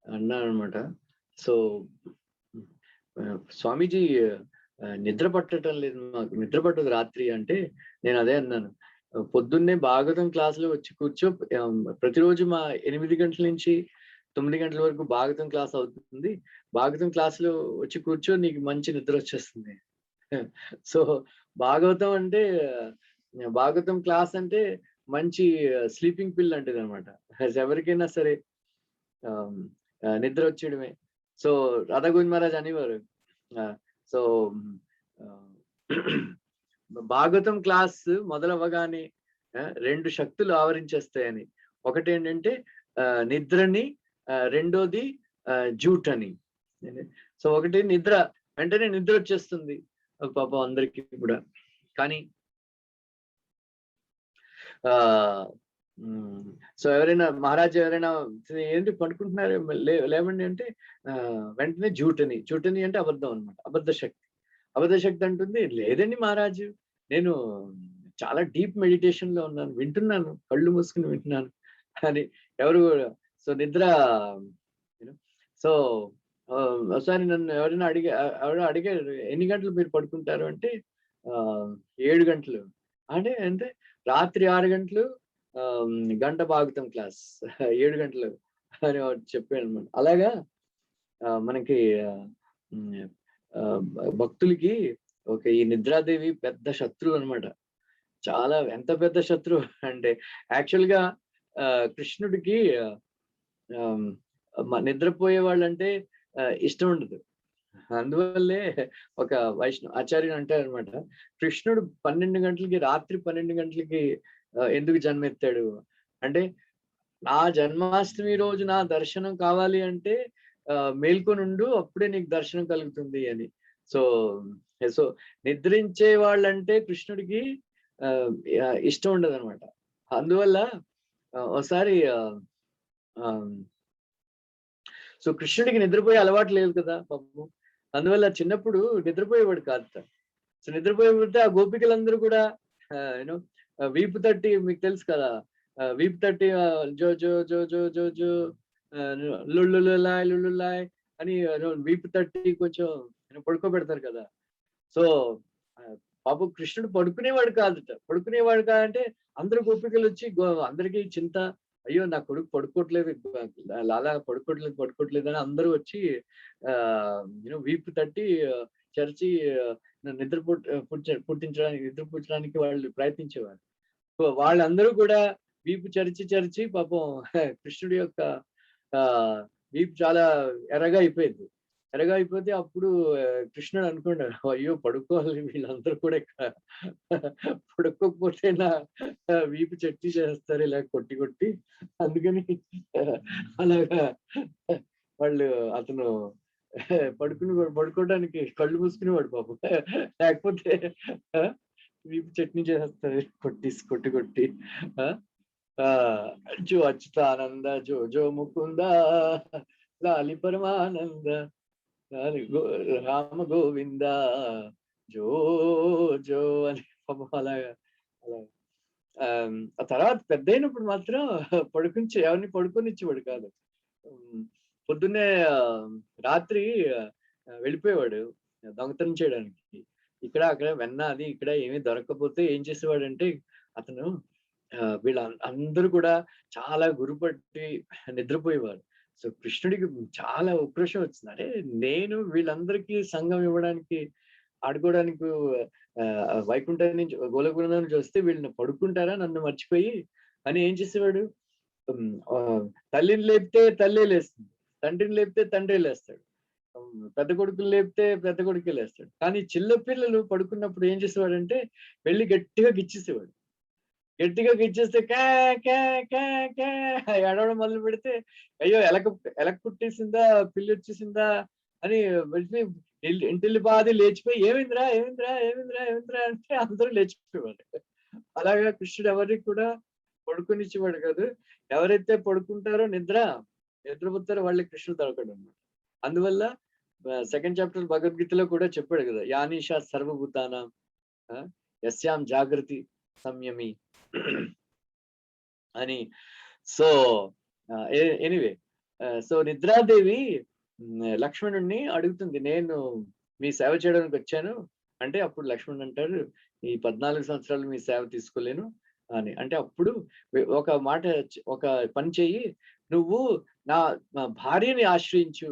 అన్నాడు అనమాట. సో స్వామీజీ నిద్ర పట్టడం లేదు, మాకు నిద్ర పట్టదు రాత్రి అంటే, నేను అదే అన్నాను, పొద్దున్నే భాగవతం క్లాసులో వచ్చి కూర్చో, ప్రతిరోజు మా 8 గంటల నుంచి 9 గంటల వరకు భాగవతం క్లాస్ అవుతుంది, భాగవతం క్లాసులో వచ్చి కూర్చో, నీకు మంచి నిద్ర వచ్చేస్తుంది. సో భాగవతం క్లాస్ అంటే మంచి స్లీపింగ్ పిల్ అంటది అనమాట. ఎవరికైనా సరే నిద్ర వచ్చేయడమే. సో రాధా గోవింద్ మహారాజ్ అనేవారు, సో భాగవతం క్లాస్ మొదలవ్వగానే 2 శక్తులు ఆవరించేస్తాయని. ఒకటి ఏంటంటే నిద్రని, రెండోది జూట్ అని. సో ఒకటి నిద్ర, వెంటనే నిద్ర వచ్చేస్తుంది పాపం అందరికీ కూడా. కానీ సో ఎవరైనా మహారాజ్ ఎవరైనా ఏంటి పడుకుంటున్నారు లేవండి అంటే వెంటనే జూటని అంటే అబద్ధం అనమాట, అబద్ధ శక్తి అంటుంది, లేదండి మహారాజు, నేను చాలా డీప్ మెడిటేషన్ లో ఉన్నాను, వింటున్నాను, కళ్ళు మూసుకుని వింటున్నాను అని. ఎవరు సో నిద్ర. సో ఒకసారి నన్ను ఎవరైనా అడిగారు ఎన్ని గంటలు మీరు పడుకుంటారు అంటే 7 గంటలు అంటే రాత్రి 6 గంటలు గంట భాగవతం క్లాస్ 7 గంటలు అని చెప్పాను అనమాట. అలాగా మనకి భక్తులకి ఈ నిద్రాదేవి పెద్ద శత్రువు అనమాట. చాలా ఎంత పెద్ద శత్రువు అంటే, యాక్చువల్ గా కృష్ణుడికి నిద్రపోయే వాళ్ళంటే ఇష్టం ఉండదు. అందువల్లే ఒక వైష్ణవ ఆచార్యులు అంటారనమాట, కృష్ణుడు 12 గంటలకి, రాత్రి 12 గంటలకి ఎందుకు జన్మెత్తాడు అంటే, నా జన్మాష్టమి రోజు నా దర్శనం కావాలి అంటే మేల్కొనుండు, అప్పుడే నీకు దర్శనం కలుగుతుంది అని. సో నిద్రించే వాళ్ళంటే కృష్ణుడికి ఇష్టం ఉండదు అనమాట. అందువల్ల ఒకసారి సో కృష్ణుడికి నిద్రపోయే అలవాటు లేదు కదా పాపం, అందువల్ల చిన్నప్పుడు నిద్రపోయేవాడు కాదు. సో నిద్రపోయేవాడితే ఆ గోపికలందరూ కూడా వీపు తట్టి, మీకు తెలుసు కదా, వీపు తట్టి జో జో జో జో జో జో లుళ్ళులాయ్ అని వీపు తట్టి కొంచెం పడుకోబెడతారు కదా. సో పాపం కృష్ణుడు పడుకునేవాడు కాదుట. పడుకునేవాడు కాదంటే అందరూ గోపికలు వచ్చి అందరికీ చింత, అయ్యో నా కొడుకు పడుకోవట్లేదు, లాలా పడుకోవట్లేదు అని అందరూ వచ్చి వీపు తట్టి చరిచి నిద్ర పుట్టించడానికి వాళ్ళు ప్రయత్నించేవారు. వాళ్ళందరూ కూడా వీపు చరిచి పాపం కృష్ణుడి యొక్క ఆ వీపు చాలా ఎర్రగా అయిపోయింది. ఎర్రగా అయిపోతే అప్పుడు కృష్ణుడు అనుకున్నాడు, అయ్యో పడుకోవాలి వీళ్ళందరూ కూడా ఇక్కడ, పడుకోకపోతే నా వీపు చట్నీ చేస్తారు ఇలా కొట్టి. అందుకని అలాగా వాళ్ళు అతను పడుకోవడానికి కళ్ళు మూసుకునేవాడు పాపం. లేకపోతే వీపు చట్నీ చేస్తారు కొట్టి. జో అచ్యుతానంద జో జో ముకుంద లాలి పరమానంద రామ గోవింద జో జో అని పాపం అలాగా. ఆ తర్వాత పెద్ద అయినప్పుడు మాత్రం ఎవరిని పడుకొనిచ్చేవాడు కాదు. పొద్దున్నే రాత్రి వెళ్ళిపోయేవాడు దొంగతనం చేయడానికి. ఇక్కడ అక్కడ వెన్న అది ఇక్కడ ఏమీ దొరకకపోతే ఏం చేసేవాడంటే అతను వీళ్ళ అందరూ కూడా చాలా గురుపట్టి నిద్రపోయేవారు. సో కృష్ణుడికి చాలా ఉక్రోషం వచ్చింది. అరే నేను వీళ్ళందరికీ సంఘం ఇవ్వడానికి ఆడుకోవడానికి వైకుంఠం నుంచి గోలోకబృందం నుంచి వస్తే వీళ్ళని పడుకుంటారా నన్ను మర్చిపోయి అని ఏం చేసేవాడు, తల్లిని లేపితే తల్లే లేస్తుంది, తండ్రిని లేపితే తండ్రి లేస్తాడు, పెద్ద కొడుకులు లేపితే పెద్ద కొడుకే లేస్తాడు. కానీ చిన్న పిల్లలు పడుకున్నప్పుడు ఏం చేసేవాడంటే వెళ్ళి గట్టిగా గిచ్చేసేవాడు. గట్టిగా గిచ్చేస్తే క్యా క్యా క్యా క్యా ఏడవడం మొదలు పెడితే అయ్యో ఎలక పుట్టేసిందా పిల్లి వచ్చేసిందా అని వెళ్ళి ఇంటిల్లి బాధి లేచిపోయి ఏమైందిరా అంటే అందరూ లేచిపోయేవారు. అలాగా కృష్ణుడు ఎవరికి కూడా పడుకునిచ్చేవాడు కాదు. ఎవరైతే పడుకుంటారో నిద్రపోతారో వాళ్ళకి కృష్ణుడు దొరకడు అన్నమాట. అందువల్ల సెకండ్ చాప్టర్ భగవద్గీతలో కూడా చెప్పాడు కదా, యానీషా సర్వభూతానాం యస్యాం జాగృతి సంయమి అని. సో ఎనీవే, సో నిద్రాదేవి లక్ష్మణుడిని అడుగుతుంది, నేను మీ సేవ చేయడానికి వచ్చాను అంటే అప్పుడు లక్ష్మణుడు అంటారు, ఈ 14 సంవత్సరాలు మీ సేవ తీసుకోలేను అని. అంటే అప్పుడు ఒక పని చెయ్యి, నువ్వు నా భార్యని ఆశ్రయించు,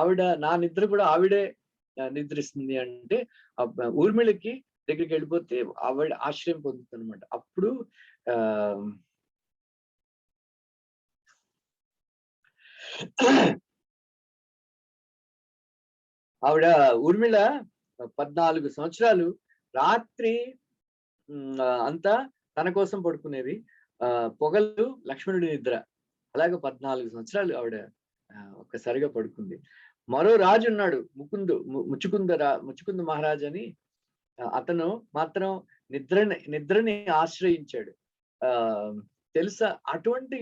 ఆవిడ నా నిద్ర కూడా ఆవిడే నిద్రిస్తుంది అంటే ఊర్మిళకి దగ్గరికి వెళ్ళిపోతే ఆవిడ ఆశ్రయం పొందుతుంది అనమాట. అప్పుడు ఆవిడ ఊర్మిళ 14 సంవత్సరాలు రాత్రి అంతా తన కోసం పడుకునేది, పొగలు లక్ష్మణుడి నిద్ర. అలాగే 14 సంవత్సరాలు ఆవిడ ఒక్కసారిగా పడుకుంది. మరో రాజు ఉన్నాడు ముచుకుంద మహారాజ్ అని, అతను మాత్రం నిద్రని ఆశ్రయించాడు. తెలుసా అటువంటి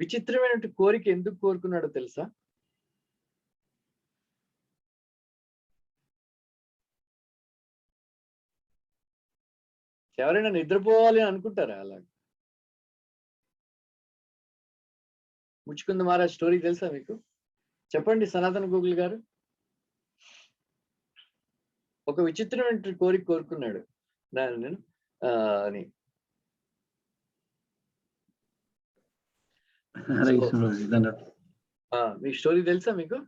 విచిత్రమైన కోరిక ఎందుకు కోరుకున్నాడో తెలుసా? ఎవరైనా నిద్రపోవాలి అని అనుకుంటారా అలా? ముచ్చుకుంద మహారాజ్ స్టోరీ తెలుసా మీకు? చెప్పండి సనాతన గూగుల్ గారు. ఒక విచిత్రమైన కోరిక కోరుకున్నాడు నేను అని. మీ స్టోరీ తెలుసా మీకు?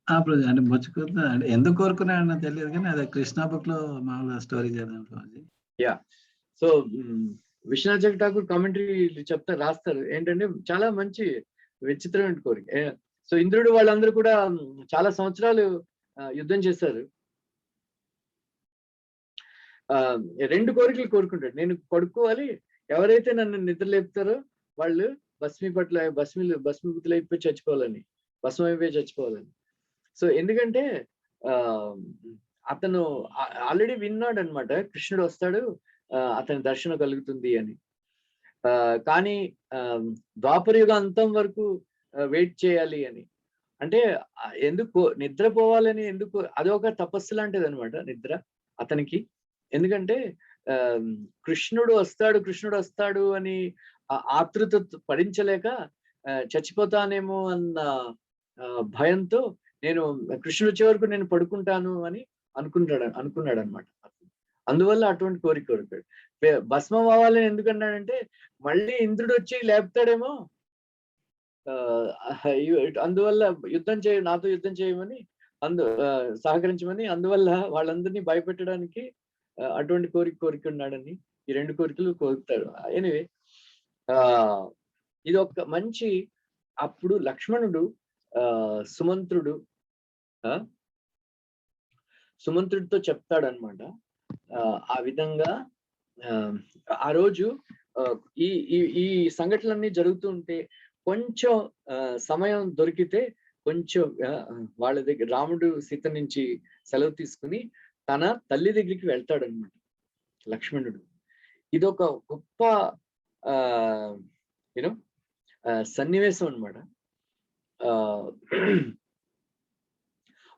అంటే ముచ్చుకుంద అంటే ఎందుకు కోరుకున్నాడో తెలియదు కానీ అదే కృష్ణ బుక్ లో మామూలుగా స్టోరీ చదివాను. Yeah, so Vishwanath Jag Thakur commentary రాస్తారు ఏంటంటే చాలా మంచి విచిత్రమైన కోరిక. సో ఇంద్రుడు వాళ్ళందరూ కూడా చాలా సంవత్సరాలు యుద్ధం చేశారు. 2 కోరికలు కోరుకుంటాడు, నేను పడుకోవాలి, ఎవరైతే నన్ను నిద్ర లేపుతారో వాళ్ళు భస్మీభూతులైపోయి చచ్చిపోవాలని, భస్మైపోయి చచ్చిపోవాలని. సో ఎందుకంటే అతను ఆల్రెడీ విన్నాడు అనమాట, కృష్ణుడు వస్తాడు అతని దర్శనం కలుగుతుంది అని. కానీ ద్వాపరయుగ అంతం వరకు వెయిట్ చేయాలి అని. అంటే ఎందుకు నిద్రపోవాలని, ఎందుకు అదొక తపస్సు లాంటిది అనమాట నిద్ర అతనికి. ఎందుకంటే కృష్ణుడు వస్తాడు అని ఆతృత భరించలేక చచ్చిపోతానేమో అన్న భయంతో నేను కృష్ణుడు వచ్చే వరకు నేను పడుకుంటాను అని అనుకున్నాడు అనమాట. అందువల్ల అటువంటి కోరిక కోరికాడు. భస్మం అవ్వాలని ఎందుకన్నాడంటే మళ్ళీ ఇంద్రుడు వచ్చి లేపుతాడేమో, అందువల్ల నాతో యుద్ధం చేయమని, సహకరించమని, అందువల్ల వాళ్ళందరినీ భయపెట్టడానికి అటువంటి కోరికున్నాడని ఈ 2 కోరికలు కోరుతాడు. ఎనివే ఇది ఒక మంచి, అప్పుడు లక్ష్మణుడు సుమంత్రుడితో చెప్తాడనమాట. ఆ విధంగా ఆ రోజు ఈ ఈ సంఘటనలన్నీ జరుగుతూ ఉంటే కొంచెం సమయం దొరికితే కొంచెం వాళ్ళ దగ్గర రాముడు సీత నుంచి సెలవు తీసుకుని తన తల్లి దగ్గరికి వెళ్తాడనమాట లక్ష్మణుడు. ఇదొక గొప్ప యూనో సన్నివేశం అనమాట.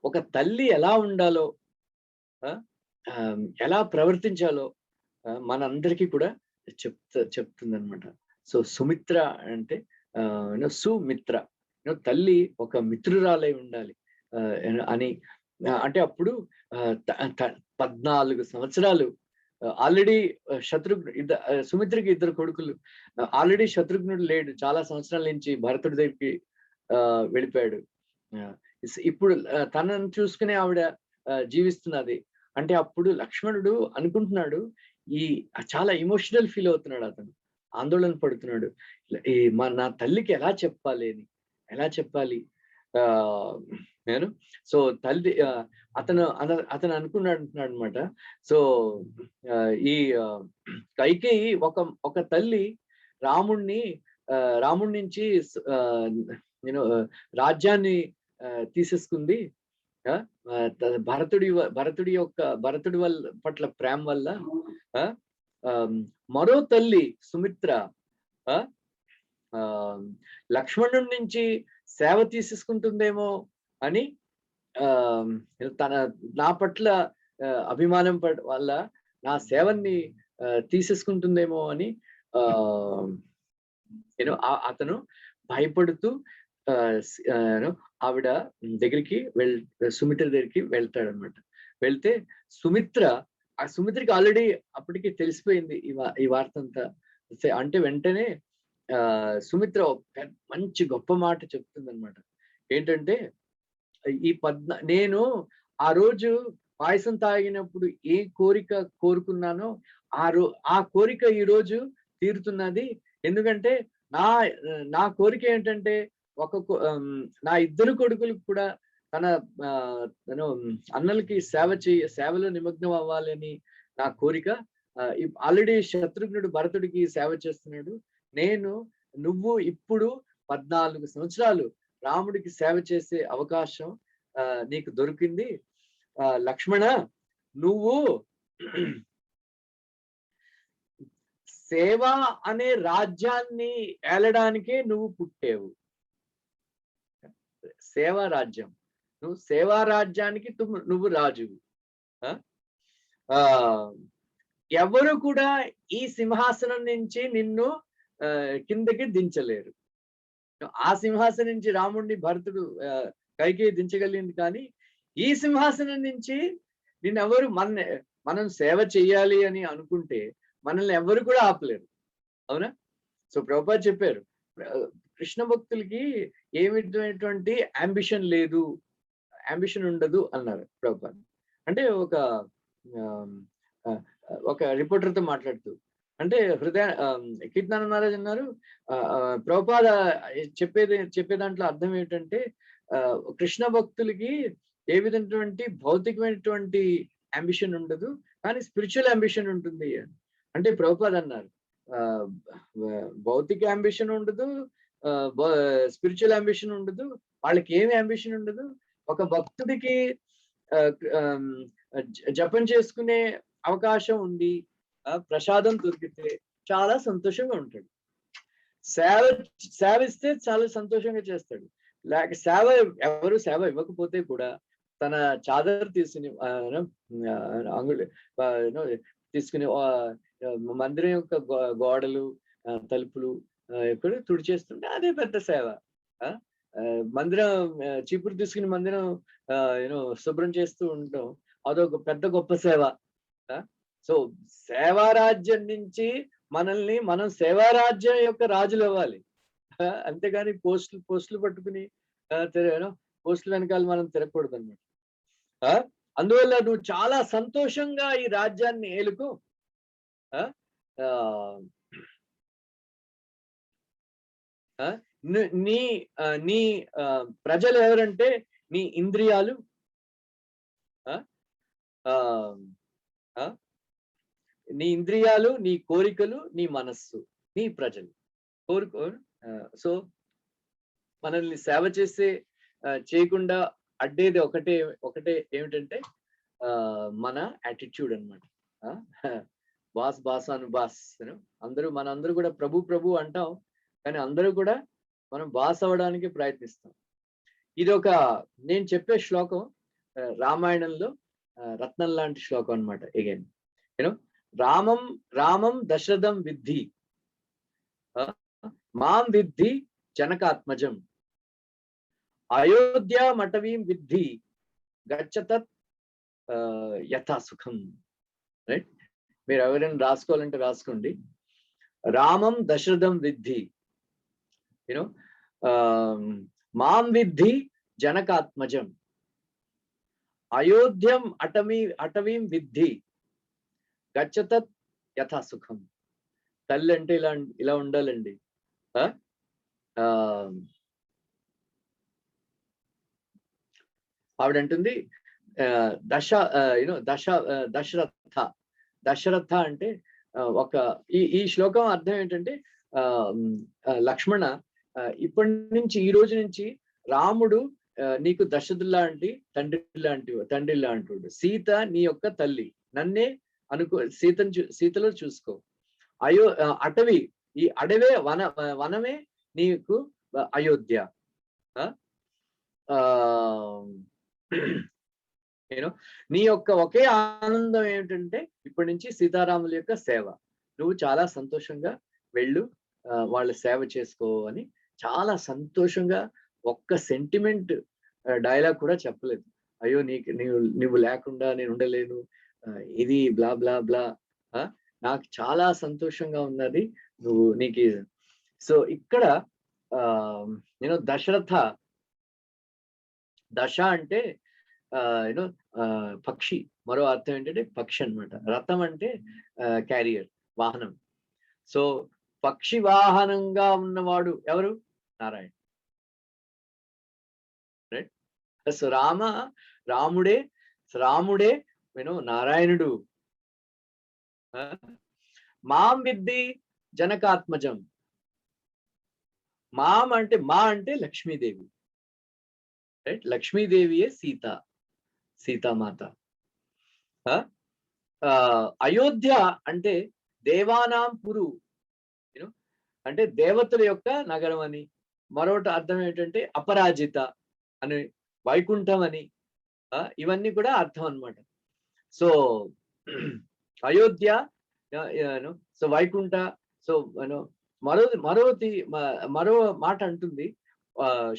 ఒక తల్లి ఎలా ఉండాలో, ఎలా ప్రవర్తించాలో మనందరికీ కూడా చెప్తుంది అనమాట. సో సుమిత్ర అంటే సుమిత్ర, తల్లి ఒక మిత్రురాలై ఉండాలి అని. అంటే అప్పుడు 14 సంవత్సరాలు ఆల్రెడీ సుమిత్రకి 2 కొడుకులు, ఆల్రెడీ శత్రుఘ్నుడు లేడు, చాలా సంవత్సరాల నుంచి భరతుడి దగ్గరికి వెళ్ళిపోయాడు. ఇప్పుడు తనను చూసుకునే ఆవిడ జీవిస్తున్నది. అంటే అప్పుడు లక్ష్మణుడు అనుకుంటున్నాడు, చాలా ఎమోషనల్ ఫీల్ అవుతున్నాడు, అతను ఆందోళన పడుతున్నాడు. నా తల్లికి ఎలా చెప్పాలి నేను. సో తల్లి అతను అనుకున్నాడు అనమాట. సో ఈ కైకేయి ఒక తల్లి రాముడి నుంచి రాజ్యాన్ని తీసేసుకుంది. భరతుడి పట్ల ప్రేమ వల్ల మరో తల్లి సుమిత్ర లక్ష్మణుడి నుంచి సేవ తీసేసుకుంటుందేమో అని, నా పట్ల అభిమానం వల్ల నా సేవని తీసేసుకుంటుందేమో అని అతను భయపడుతూ ఆవిడ దగ్గరికి సుమిత్ర దగ్గరికి వెళ్తాడనమాట. వెళ్తే సుమిత్రకి ఆల్రెడీ అప్పటికి తెలిసిపోయింది ఈ వార్త అంతా. అంటే వెంటనే సుమిత్ర మంచి గొప్ప మాట చెప్తుంది అనమాట. ఏంటంటే, నేను ఆ రోజు పాయసం తాగినప్పుడు ఏ కోరిక కోరుకున్నానో ఆ కోరిక ఈ రోజు తీరుతున్నది. ఎందుకంటే నా కోరిక ఏంటంటే, నా 2 కొడుకులకు కూడా తన అన్నలకి సేవలో నిమగ్నం అవ్వాలని నా కోరిక. ఆల్రెడీ శత్రుఘ్నుడు భరతుడికి సేవ చేస్తున్నాడు. నువ్వు ఇప్పుడు 14 సంవత్సరాలు రాముడికి సేవ చేసే అవకాశం నీకు దొరికింది. లక్ష్మణ, నువ్వు సేవ అనే రాజ్యాన్ని ఏలడానికే నువ్వు పుట్టేవు. సేవా రాజ్యం, నువ్వు సేవా రాజ్యానికి నువ్వు రాజువు. ఎవరు కూడా ఈ సింహాసనం నుంచి నిన్ను కిందకి దించలేరు. ఆ సింహాసనం నుంచి రాముడిని భరతుడు కైకేయి దించగలిగింది, కానీ ఈ సింహాసనం నుంచి నిన్నెవరు మనం సేవ చెయ్యాలి అని అనుకుంటే మనల్ని ఎవరు కూడా ఆపలేరు. అవునా? సో ప్రభుపాద చెప్పారు, కృష్ణ భక్తులకి ఏ విధమైనటువంటి అంబిషన్ ఉండదు అన్నారు ప్రభుపాద. అంటే ఒక రిపోర్టర్తో మాట్లాడుతూ, అంటే కీర్తన మహారాజ్ అన్నారు, ప్రభుపాద చెప్పే దాంట్లో అర్థం ఏంటంటే, కృష్ణ భక్తులకి ఏ విధమైనటువంటి భౌతికమైనటువంటి అంబిషన్ ఉండదు, కానీ స్పిరిచువల్ అంబిషన్ ఉంటుంది. అంటే ప్రభుపాద అన్నారు, భౌతిక అంబిషన్ ఉండదు, స్పిరిచువల్ అంబిషన్ ఉండదు, వాళ్ళకి ఏమి అంబిషన్ ఉండదు. ఒక భక్తుడికి జపం చేసుకునే అవకాశం ఉంది, ప్రసాదం దొరికితే చాలా సంతోషంగా ఉంటాడు. సేవిస్తే చాలా సంతోషంగా చేస్తాడు. ఎవరు సేవ ఇవ్వకపోతే కూడా తన చాదర్ తీసుకుని తీసుకుని మందిరం యొక్క గోడలు, తలుపులు ఎక్కడ తుడిచేస్తుంటే అదే పెద్ద సేవ. మందిరం చీపురు తీసుకుని మందిరం శుభ్రం చేస్తూ ఉండటం అదొక పెద్ద గొప్ప సేవ. సో సేవారాజ్యం నుంచి మనం సేవారాజ్యం యొక్క రాజులు అవ్వాలి. అంతేగాని పోస్టులు పట్టుకుని పోస్టుల వెనకాల మనం తిరగకూడదు అనమాట. అందువల్ల నువ్వు చాలా సంతోషంగా ఈ రాజ్యాన్ని ఏలుకో. నీ నీ ప్రజలు ఎవరంటే నీ ఇంద్రియాలు, నీ ఇంద్రియాలు, నీ కోరికలు, నీ మనస్సు, నీ ప్రజలు. సో మనల్ని సేవ చేయకుండా అడ్డేది ఒకటే ఏమిటంటే మన యాటిట్యూడ్ అనమాట. బాస్ అను బాస్. మనందరూ కూడా ప్రభు అంటాం, కానీ అందరూ కూడా మనం బాస్ అవ్వడానికి ప్రయత్నిస్తాం. ఇది నేను చెప్పే శ్లోకం రామాయణంలో రత్నం లాంటి శ్లోకం అనమాట. అగైన్ రామం దశరథం విద్ధి, మాం విద్ధి జనకాత్మజం, అయోధ్యామటవీం విద్ధి గచ్చతత్ యథా సుఖం. రైట్? మీరు ఎవరైనా రాసుకోవాలంటే రాసుకోండి. రామం దశరథం విద్ధి, మాం విద్ధి జనకాత్మజం, అయోధ్యం అటవీం విద్ధి గచ్చతత్ యథా సుఖం. తల్లి అంటే ఇలా ఉండాలండి. ఆవిడంటుంది దశరథ అంటే ఈ శ్లోకం అర్థం ఏంటంటే లక్ష్మణ, ఇప్పటి నుంచి ఈ రోజు నుంచి రాముడు నీకు దశరథుడు లాంటి తండ్రి లాంటి. సీత నీ యొక్క తల్లి, నన్నే సీతలో చూసుకో. అటవీ, ఈ అడవే వనమే నీకు అయోధ్య. నీ యొక్క ఒకే ఆనందం ఏమిటంటే ఇప్పటి నుంచి సీతారాముల యొక్క సేవ. నువ్వు చాలా సంతోషంగా వెళ్ళు, వాళ్ళ సేవ చేసుకో అని చాలా సంతోషంగా, ఒక్క సెంటిమెంట్ డైలాగ్ కూడా చెప్పలేదు. అయ్యో నువ్వు లేకుండా నేను ఉండలేను, ఇది బ్లా బ్లా బ్లా, నాకు చాలా సంతోషంగా ఉన్నది నీకు. సో ఇక్కడ దశ అంటే పక్షి, మరో అర్థం ఏంటంటే పక్షి అన్నమాట. రథం అంటే క్యారియర్, వాహనం. సో పక్షి వాహనంగా ఉన్నవాడు ఎవరు? నారాయణ. రైట్? సో రాముడే నారాయణుడు. మాం విద్ధి జనకాత్మజం. మా అంటే లక్ష్మీదేవి. రైట్? లక్ష్మీదేవియే సీతామాత. అయోధ్య అంటే దేవానాం పురు, అంటే దేవతల యొక్క నగరం అని. మరొకటి అర్థం ఏంటంటే అపరాజిత అని, వైకుంఠం అని. ఇవన్నీ కూడా అర్థం అన్నమాట. So Ayodhya, so Vaikuntha. So మరో మాట అంటుంది,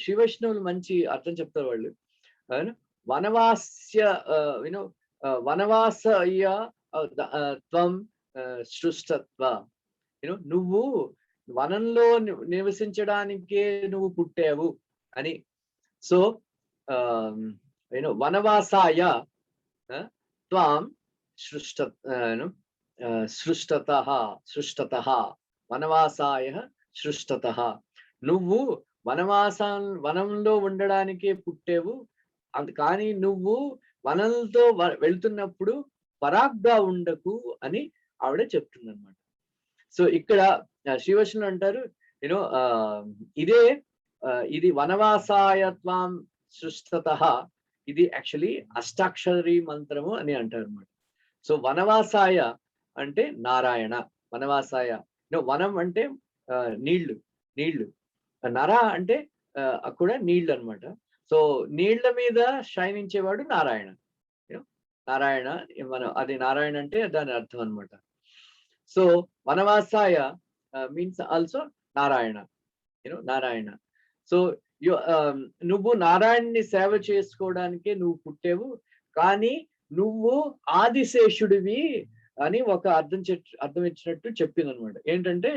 శ్రీ వైష్ణవులు మంచి అర్థం చెప్తారు వాళ్ళు. వనవాసయ త్వం సృష్టత్వ. నువ్వు వనంలో నివసించడానికే నువ్వు పుట్టావు అని. సో వనవాసాయ త్వం సృష్టతః వనవాసాయ సృష్టతః. నువ్వు వనంలో ఉండడానికే పుట్టావు, కానీ నువ్వు వనంతో వెళ్తున్నప్పుడు పరాగ్గా ఉండకు అని ఆవిడ చెప్తుంది అనమాట. సో ఇక్కడ శ్రీవైష్ణవులు అంటారు, ఇది వనవాసాయత్వం సృష్టతః, ఇది యాక్చువల్లీ అష్టాక్షరీ మంత్రము అని అంటారు అనమాట. సో వనవాసాయ అంటే నారాయణ. వనవాసాయ, వనం అంటే నీళ్లు, నర అంటే కూడా నీళ్లు అనమాట. సో నీళ్ల మీద శయనించేవాడు నారాయణ. నారాయణ, అది నారాయణ అంటే దాని అర్థం అనమాట. సో వనవాసాయ means also Narayana. Narayana. So నువ్వు నారాయణని సేవ చేసుకోవడానికే నువ్వు పుట్టావు, కానీ నువ్వు ఆదిశేషుడివి అని ఒక అర్థం ఇచ్చినట్టు చెప్పింది అనమాట. ఏంటంటే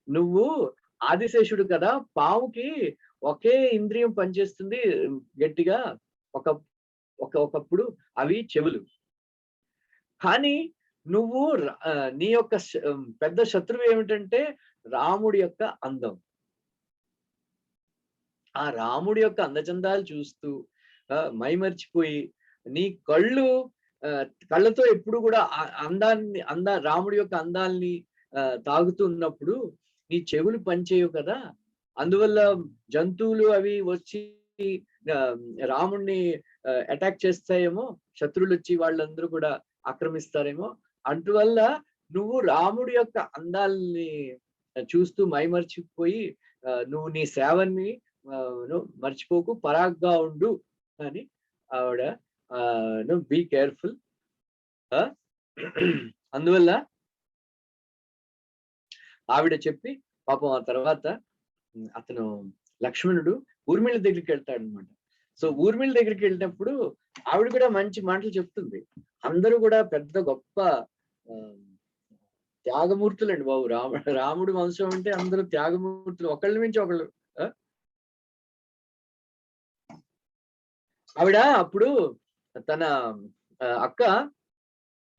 నువ్వు ఆదిశేషుడు కదా, పావుకి ఒకే ఇంద్రియం పనిచేస్తుంది గట్టిగా, ఒక ఒకప్పుడు అవి చెవులు. కానీ నువ్వు నీ యొక్క పెద్ద శత్రువు ఏమిటంటే రాముడి యొక్క అందం. ఆ రాముడి యొక్క అందచందాలు చూస్తూ మైమర్చిపోయి నీ కళ్ళతో ఎప్పుడు కూడా రాముడి యొక్క అందాల్ని తాగుతూ ఉన్నప్పుడు నీ చెవులు పనిచేయవు కదా, అందువల్ల జంతువులు అవి వచ్చి రాముడిని అటాక్ చేస్తాయేమో, శత్రువులు వచ్చి వాళ్ళందరూ కూడా ఆక్రమిస్తారేమో, అందువల్ల నువ్వు రాముడి యొక్క అందాల్ని చూస్తూ మైమర్చిపోయి నువ్వు నీ సేవని మర్చిపోకు, పరాగ్గా ఉండు అని ఆవిడ బీ కేర్ఫుల్. అందువల్ల ఆవిడ చెప్పి పాపం ఆ తర్వాత అతను లక్ష్మణుడు ఊర్మిళ దగ్గరికి వెళ్తాడు అనమాట. సో ఊర్మిళ దగ్గరికి వెళ్ళినప్పుడు ఆవిడ కూడా మంచి మాటలు చెప్తుంది. అందరూ కూడా పెద్ద గొప్ప త్యాగమూర్తులు అండి బాబు. రాముడు వంశం అంటే అందరూ త్యాగమూర్తులు, ఒకళ్ళ మించి ఒకళ్ళు. ఆవిడ అప్పుడు తన అక్క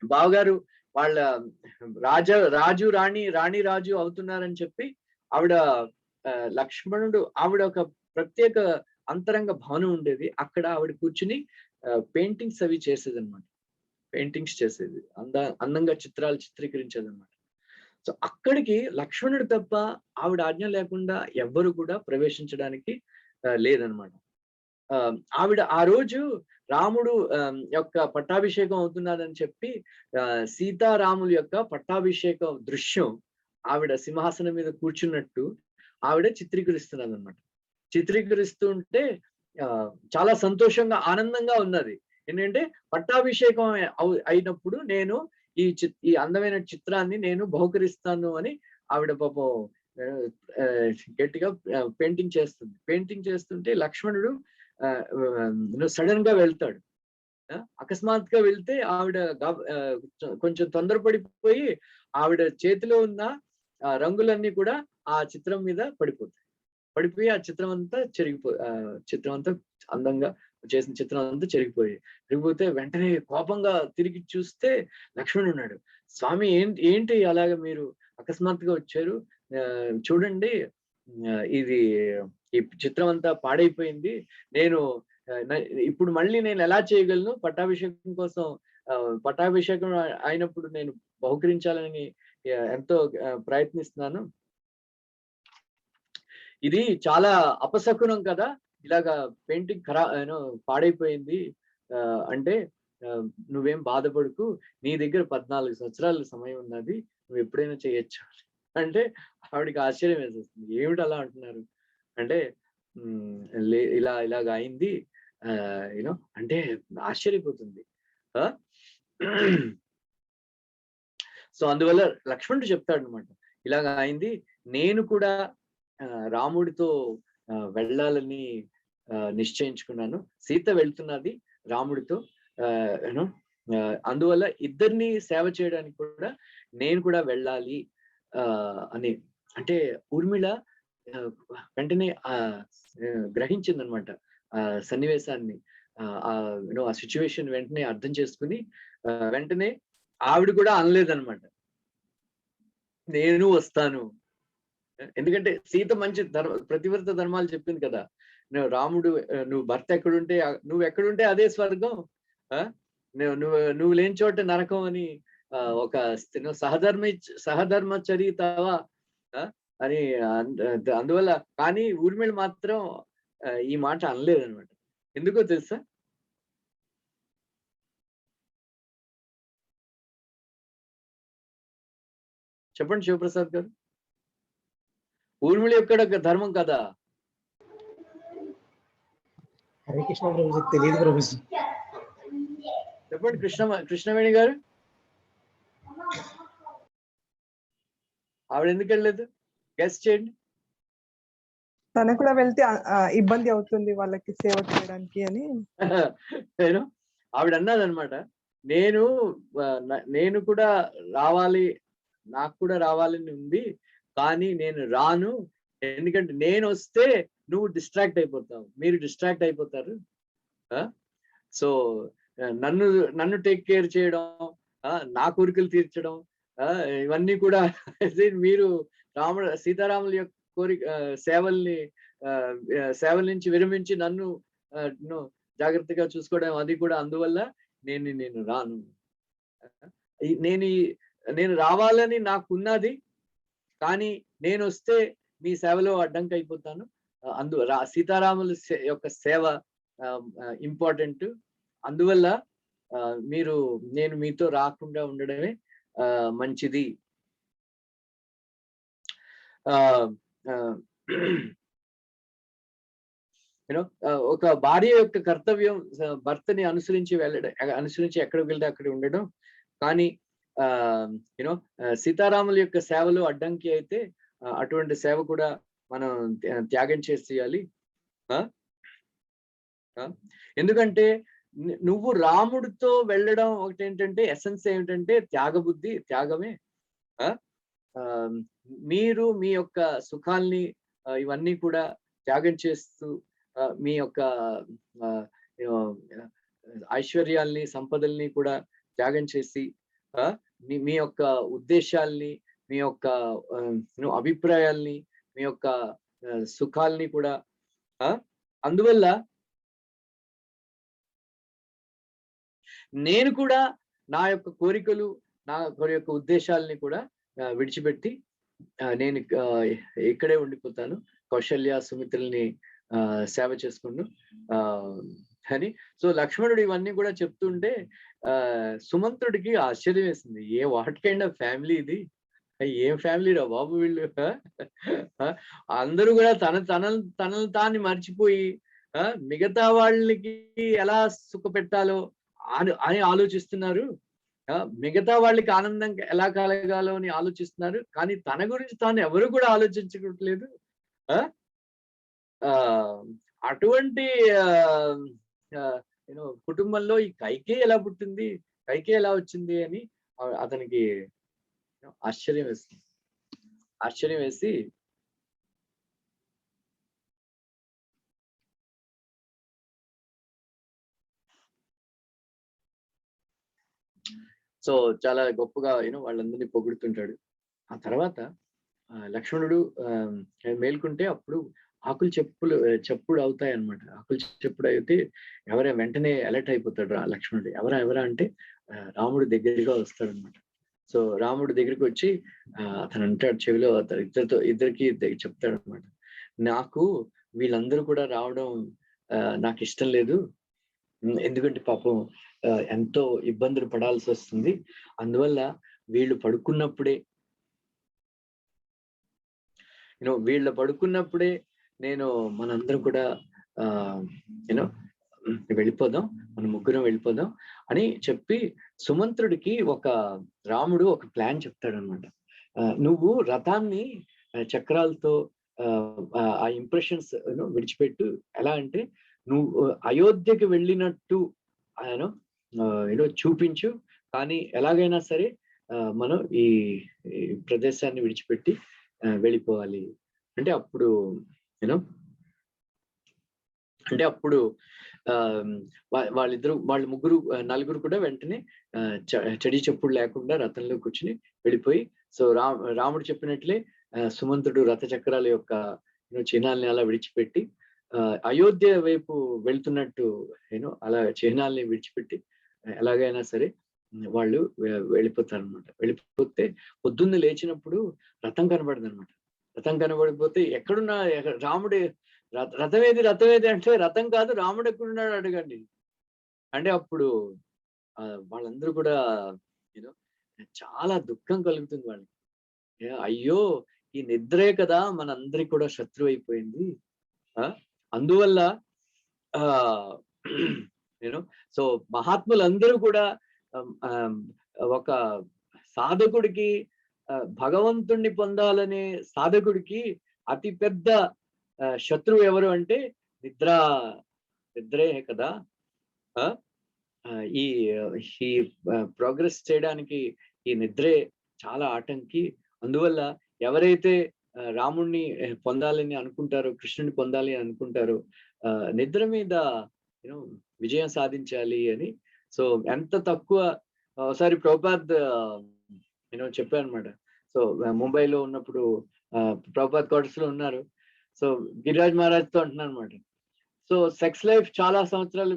బావగారు వాళ్ళ రాజు రాణి అవుతున్నారని చెప్పి ఆవిడ ఆవిడ ఒక ప్రత్యేక అంతరంగ భవనం ఉండేది, అక్కడ ఆవిడ కూర్చుని పెయింటింగ్స్ అవి చేసేది అనమాట. పెయింటింగ్స్ చేసేది, అందంగా చిత్రాలు చిత్రీకరించేది అనమాట. సో అక్కడికి లక్ష్మణుడు తప్ప ఆవిడ ఆజ్ఞ లేకుండా ఎవ్వరు కూడా ప్రవేశించడానికి లేదనమాట. ఆవిడ ఆ రోజు రాముడు యొక్క పట్టాభిషేకం అవుతున్నాడని చెప్పి సీతారాముల యొక్క పట్టాభిషేక దృశ్యం ఆవిడ సింహాసనం మీద కూర్చున్నట్టు ఆవిడ చిత్రీకరిస్తున్నది అనమాట. చిత్రీకరిస్తుంటే చాలా సంతోషంగా ఆనందంగా ఉన్నది. ఏంటంటే పట్టాభిషేకం అయినప్పుడు నేను ఈ అందమైన చిత్రాన్ని నేను బహుకరిస్తాను అని ఆవిడ పాపం గట్టిగా పెయింటింగ్ చేస్తుంది. పెయింటింగ్ చేస్తుంటే లక్ష్మణుడు సడన్ గా వెళ్తాడు. అకస్మాత్తుగా వెళ్తే ఆవిడ కొంచెం తొందరపడిపోయి ఆవిడ చేతిలో ఉన్న రంగులన్నీ కూడా ఆ చిత్రం మీద పడిపోయి ఆ చిత్రం అంతా అందంగా చేసిన చిత్రం అంతా చెరిగిపోతే వెంటనే కోపంగా తిరిగి చూస్తే లక్ష్మణుడు ఉన్నాడు. స్వామి ఏంటి అలాగా మీరు అకస్మాత్తుగా వచ్చారు, చూడండి ఈ చిత్రం అంతా పాడైపోయింది, నేను ఇప్పుడు మళ్ళీ నేను ఎలా చేయగలను, పట్టాభిషేకం అయినప్పుడు నేను బహుకరించాలని ఎంతో ప్రయత్నిస్తున్నాను, ఇది చాలా అపశకునం కదా, ఇలాగా పెయింటింగ్ పాడైపోయింది అంటే నువ్వేం బాధపడుకు, నీ దగ్గర 14 సంవత్సరాల సమయం ఉన్నది, నువ్వు ఎప్పుడైనా చేయొచ్చు అంటే ఆవిడికి ఆశ్చర్యం వేసేస్తుంది. ఏమిటి అలా అంటున్నారు అంటే ఇలాగ అయింది అంటే ఆశ్చర్యపోతుంది. సో అందువల్ల లక్ష్మణుడు చెప్తాడు అనమాట, ఇలాగ అయింది, నేను కూడా రాముడితో వెళ్ళాలని నిశ్చయించుకున్నాను, సీత వెళ్తున్నది రాముడితో, అందువల్ల ఇద్దరిని సేవ చేయడానికి కూడా నేను కూడా వెళ్ళాలి అని. అంటే ఊర్మిళ వెంటనే గ్రహించింది అనమాట ఆ సన్నివేశాన్ని, ఆ సిచ్యువేషన్ వెంటనే అర్థం చేసుకుని వెంటనే ఆవిడ కూడా అనలేదన్నమాట నేను వస్తాను. ఎందుకంటే సీత మంచి ప్రతివ్రత ధర్మాలు చెప్పింది కదా, నువ్వు భర్త ఎక్కడుంటే నువ్వు ఎక్కడుంటే అదే స్వర్గం, నువ్వు లేని చోట నరకం అని ఒక సహధర్మచరితవా అని అందువల్ల. కానీ ఊర్మిళ మాత్రం ఈ మాట అనలేదన్నమాట. ఎందుకో తెలుసా? చెప్పండి శివప్రసాద్ గారు. ఊర్మిళ యొక్క ధర్మం కదా. హరే కృష్ణ ప్రభుజీ, తెలియదు ప్రభుజీ. చెప్పండి కృష్ణవేణి గారు. ఆవిడ ఎందుకు వెళ్ళలేదు గెస్ట్ చేయండి. తను కూడా వెళ్తే ఇబ్బంది అవుతుంది వాళ్ళకి సేవ చేయడానికి అని నేను ఆవిడ అన్నదనమాట, నేను నేను కూడా రావాలి, నాకు కూడా రావాలని ఉంది, కానీ నేను రాను. ఎందుకంటే నేను వస్తే నువ్వు డిస్ట్రాక్ట్ అయిపోతావు, మీరు డిస్ట్రాక్ట్ అయిపోతారు. సో నన్ను నన్ను టేక్ కేర్ చేయడం, నా కోరికలు తీర్చడం, ఇవన్నీ కూడా మీరు సీతారాముల యొక్క సేవల్ని సేవల నుంచి విరమించి నన్ను జాగ్రత్తగా చూసుకోవడం, అది కూడా అందువల్ల నేను రాను. నేను రావాలని నాకున్నది, కానీ నేను వస్తే మీ సేవలో అడ్డంకి అయిపోతాను. సీతారాముల యొక్క సేవ ఇంపార్టెంట్. అందువల్ల నేను మీతో రాకుండా ఉండడమే మంచిది. ఒక భార్య యొక్క కర్తవ్యం భర్తని అనుసరించి ఎక్కడికి వెళ్తే అక్కడ ఉండడం. కానీ సీతారాముల యొక్క సేవలో అడ్డంకి అయితే అటువంటి సేవ కూడా మనం త్యాగం చేసేయాలి. ఎందుకంటే నువ్వు రాముడితో వెళ్ళడం ఒకటి ఏంటంటే, ఎసెన్స్ ఏమిటంటే త్యాగబుద్ధి, త్యాగమే. మీరు మీ యొక్క సుఖాల్ని ఇవన్నీ కూడా త్యాగం చేస్తూ, మీ యొక్క ఐశ్వర్యాల్ని, సంపదల్ని కూడా త్యాగం చేసి, మీ యొక్క ఉద్దేశాల్ని, మీ యొక్క అభిప్రాయాల్ని, మీ యొక్క సుఖాల్ని కూడా, అందువల్ల నేను కూడా నా యొక్క కోరికలు, నా యొక్క ఉద్దేశాలని కూడా విడిచిపెట్టి నేను ఇక్కడే ఉండిపోతాను, కౌశల్య సుమిత్రల్ని సేవ చేసుకుంటూ అని. సో లక్ష్మణుడు ఇవన్నీ కూడా చెప్తుంటే సుమంత్రుడికి ఆశ్చర్యం వేసింది. వాట్ కైండ్ ఆఫ్ ఫ్యామిలీ ఇది, ఏం ఫ్యామిలీ రా బాబు వీళ్ళు. అందరూ కూడా తనను తాన్ని మర్చిపోయి మిగతా వాళ్ళకి ఎలా సుఖ పెట్టాలో అని ఆలోచిస్తున్నారు, మిగతా వాళ్ళకి ఆనందం ఎలా కలగాలో అని ఆలోచిస్తున్నారు. కానీ తన గురించి తాను ఎవరు కూడా ఆలోచించట్లేదు. అటువంటి కుటుంబంలో ఈ కైకేయి ఎలా పుట్టింది, కైకేయి ఎలా వచ్చింది అని అతనికి ఆశ్చర్యం వేసి సో చాలా గొప్పగా వాళ్ళందరినీ పొగుడుతుంటాడు. ఆ తర్వాత లక్ష్మణుడు మేల్కుంటే అప్పుడు ఆకులు చెప్పుడు అవుతాయి అనమాట. ఆకులు చెప్పుడు అయితే వెంటనే అలర్ట్ అయిపోతాడు లక్ష్మణుడు. ఎవరా అంటే రాముడు దగ్గరగా వస్తాడు అనమాట. సో రాముడు దగ్గరికి వచ్చి అతను అంటాడు చెవిలో, ఇద్దరికి చెప్తాడు అనమాట, నాకు వీళ్ళందరూ కూడా రావడం నాకు ఇష్టం లేదు. ఎందుకంటే పాపం ఎంతో ఇబ్బందులు పడాల్సి వస్తుంది. అందువల్ల వీళ్ళు పడుకున్నప్పుడే నేను మనందరం కూడా వెళ్ళిపోదాం, మన ముగ్గురం వెళ్ళిపోదాం అని చెప్పి సుమంత్రుడికి రాముడు ఒక ప్లాన్ చెప్తాడు అనమాట. నువ్వు రథాన్ని చక్రాలతో ఆ ఇంప్రెషన్స్ విడిచిపెట్టు. ఎలా అంటే నువ్వు అయోధ్యకి వెళ్ళినట్టు చూపించు, కానీ ఎలాగైనా సరే మనం ఈ ప్రదేశాన్ని విడిచిపెట్టి వెళ్ళిపోవాలి అంటే అప్పుడు నలుగురు కూడా వెంటనే చెడి చెప్పుడు లేకుండా రథంలో కూర్చుని వెళ్ళిపోయి, సో రాముడు చెప్పినట్లే సుమంతుడు రథ చక్రాల యొక్క చిహ్నాల్ని అలా విడిచిపెట్టి అయోధ్య వైపు వెళ్తున్నట్టు అలా చిహ్నాల్ని విడిచిపెట్టి ఎలాగైనా సరే వాళ్ళు వెళ్ళిపోతారు అనమాట. వెళ్ళిపోతే పొద్దున్న లేచినప్పుడు రథం కనబడదు అనమాట. రథం కనబడిపోతే ఎక్కడున్నా రాముడే, రథమేది అంటే రథం కాదు, రాముడు ఎక్కడున్నాడు అడగండి అంటే అప్పుడు వాళ్ళందరూ కూడా చాలా దుఃఖం కలుగుతుంది వాళ్ళకి. అయ్యో ఈ నిద్రే కదా మనందరికి కూడా శత్రువు అయిపోయింది. అందువల్ల సో మహాత్ములందరూ కూడా ఒక సాధకుడికి, భగవంతుణ్ణి పొందాలనే సాధకుడికి అతి పెద్ద శత్రువు ఎవరు అంటే నిద్రే కదా. ఈ ఈ ప్రోగ్రెస్ చేయడానికి ఈ నిద్రే చాలా ఆటంకి. అందువల్ల ఎవరైతే రాముణ్ణి పొందాలని అనుకుంటారో, కృష్ణుని పొందాలి అని అనుకుంటారో, నిద్ర మీద యూనో విజయం సాధించాలి అని. సో ఎంత తక్కువ ఒకసారి ప్రభుపాద్ చెప్పారు అనమాట. సో ముంబైలో ఉన్నప్పుడు ప్రభుపాద్ క్వార్టర్స్ లో ఉన్నారు. సో గిరిరాజ్ మహారాజ్ తో అంటున్నాను అనమాట. సో సెక్స్ లైఫ్ చాలా సంవత్సరాలు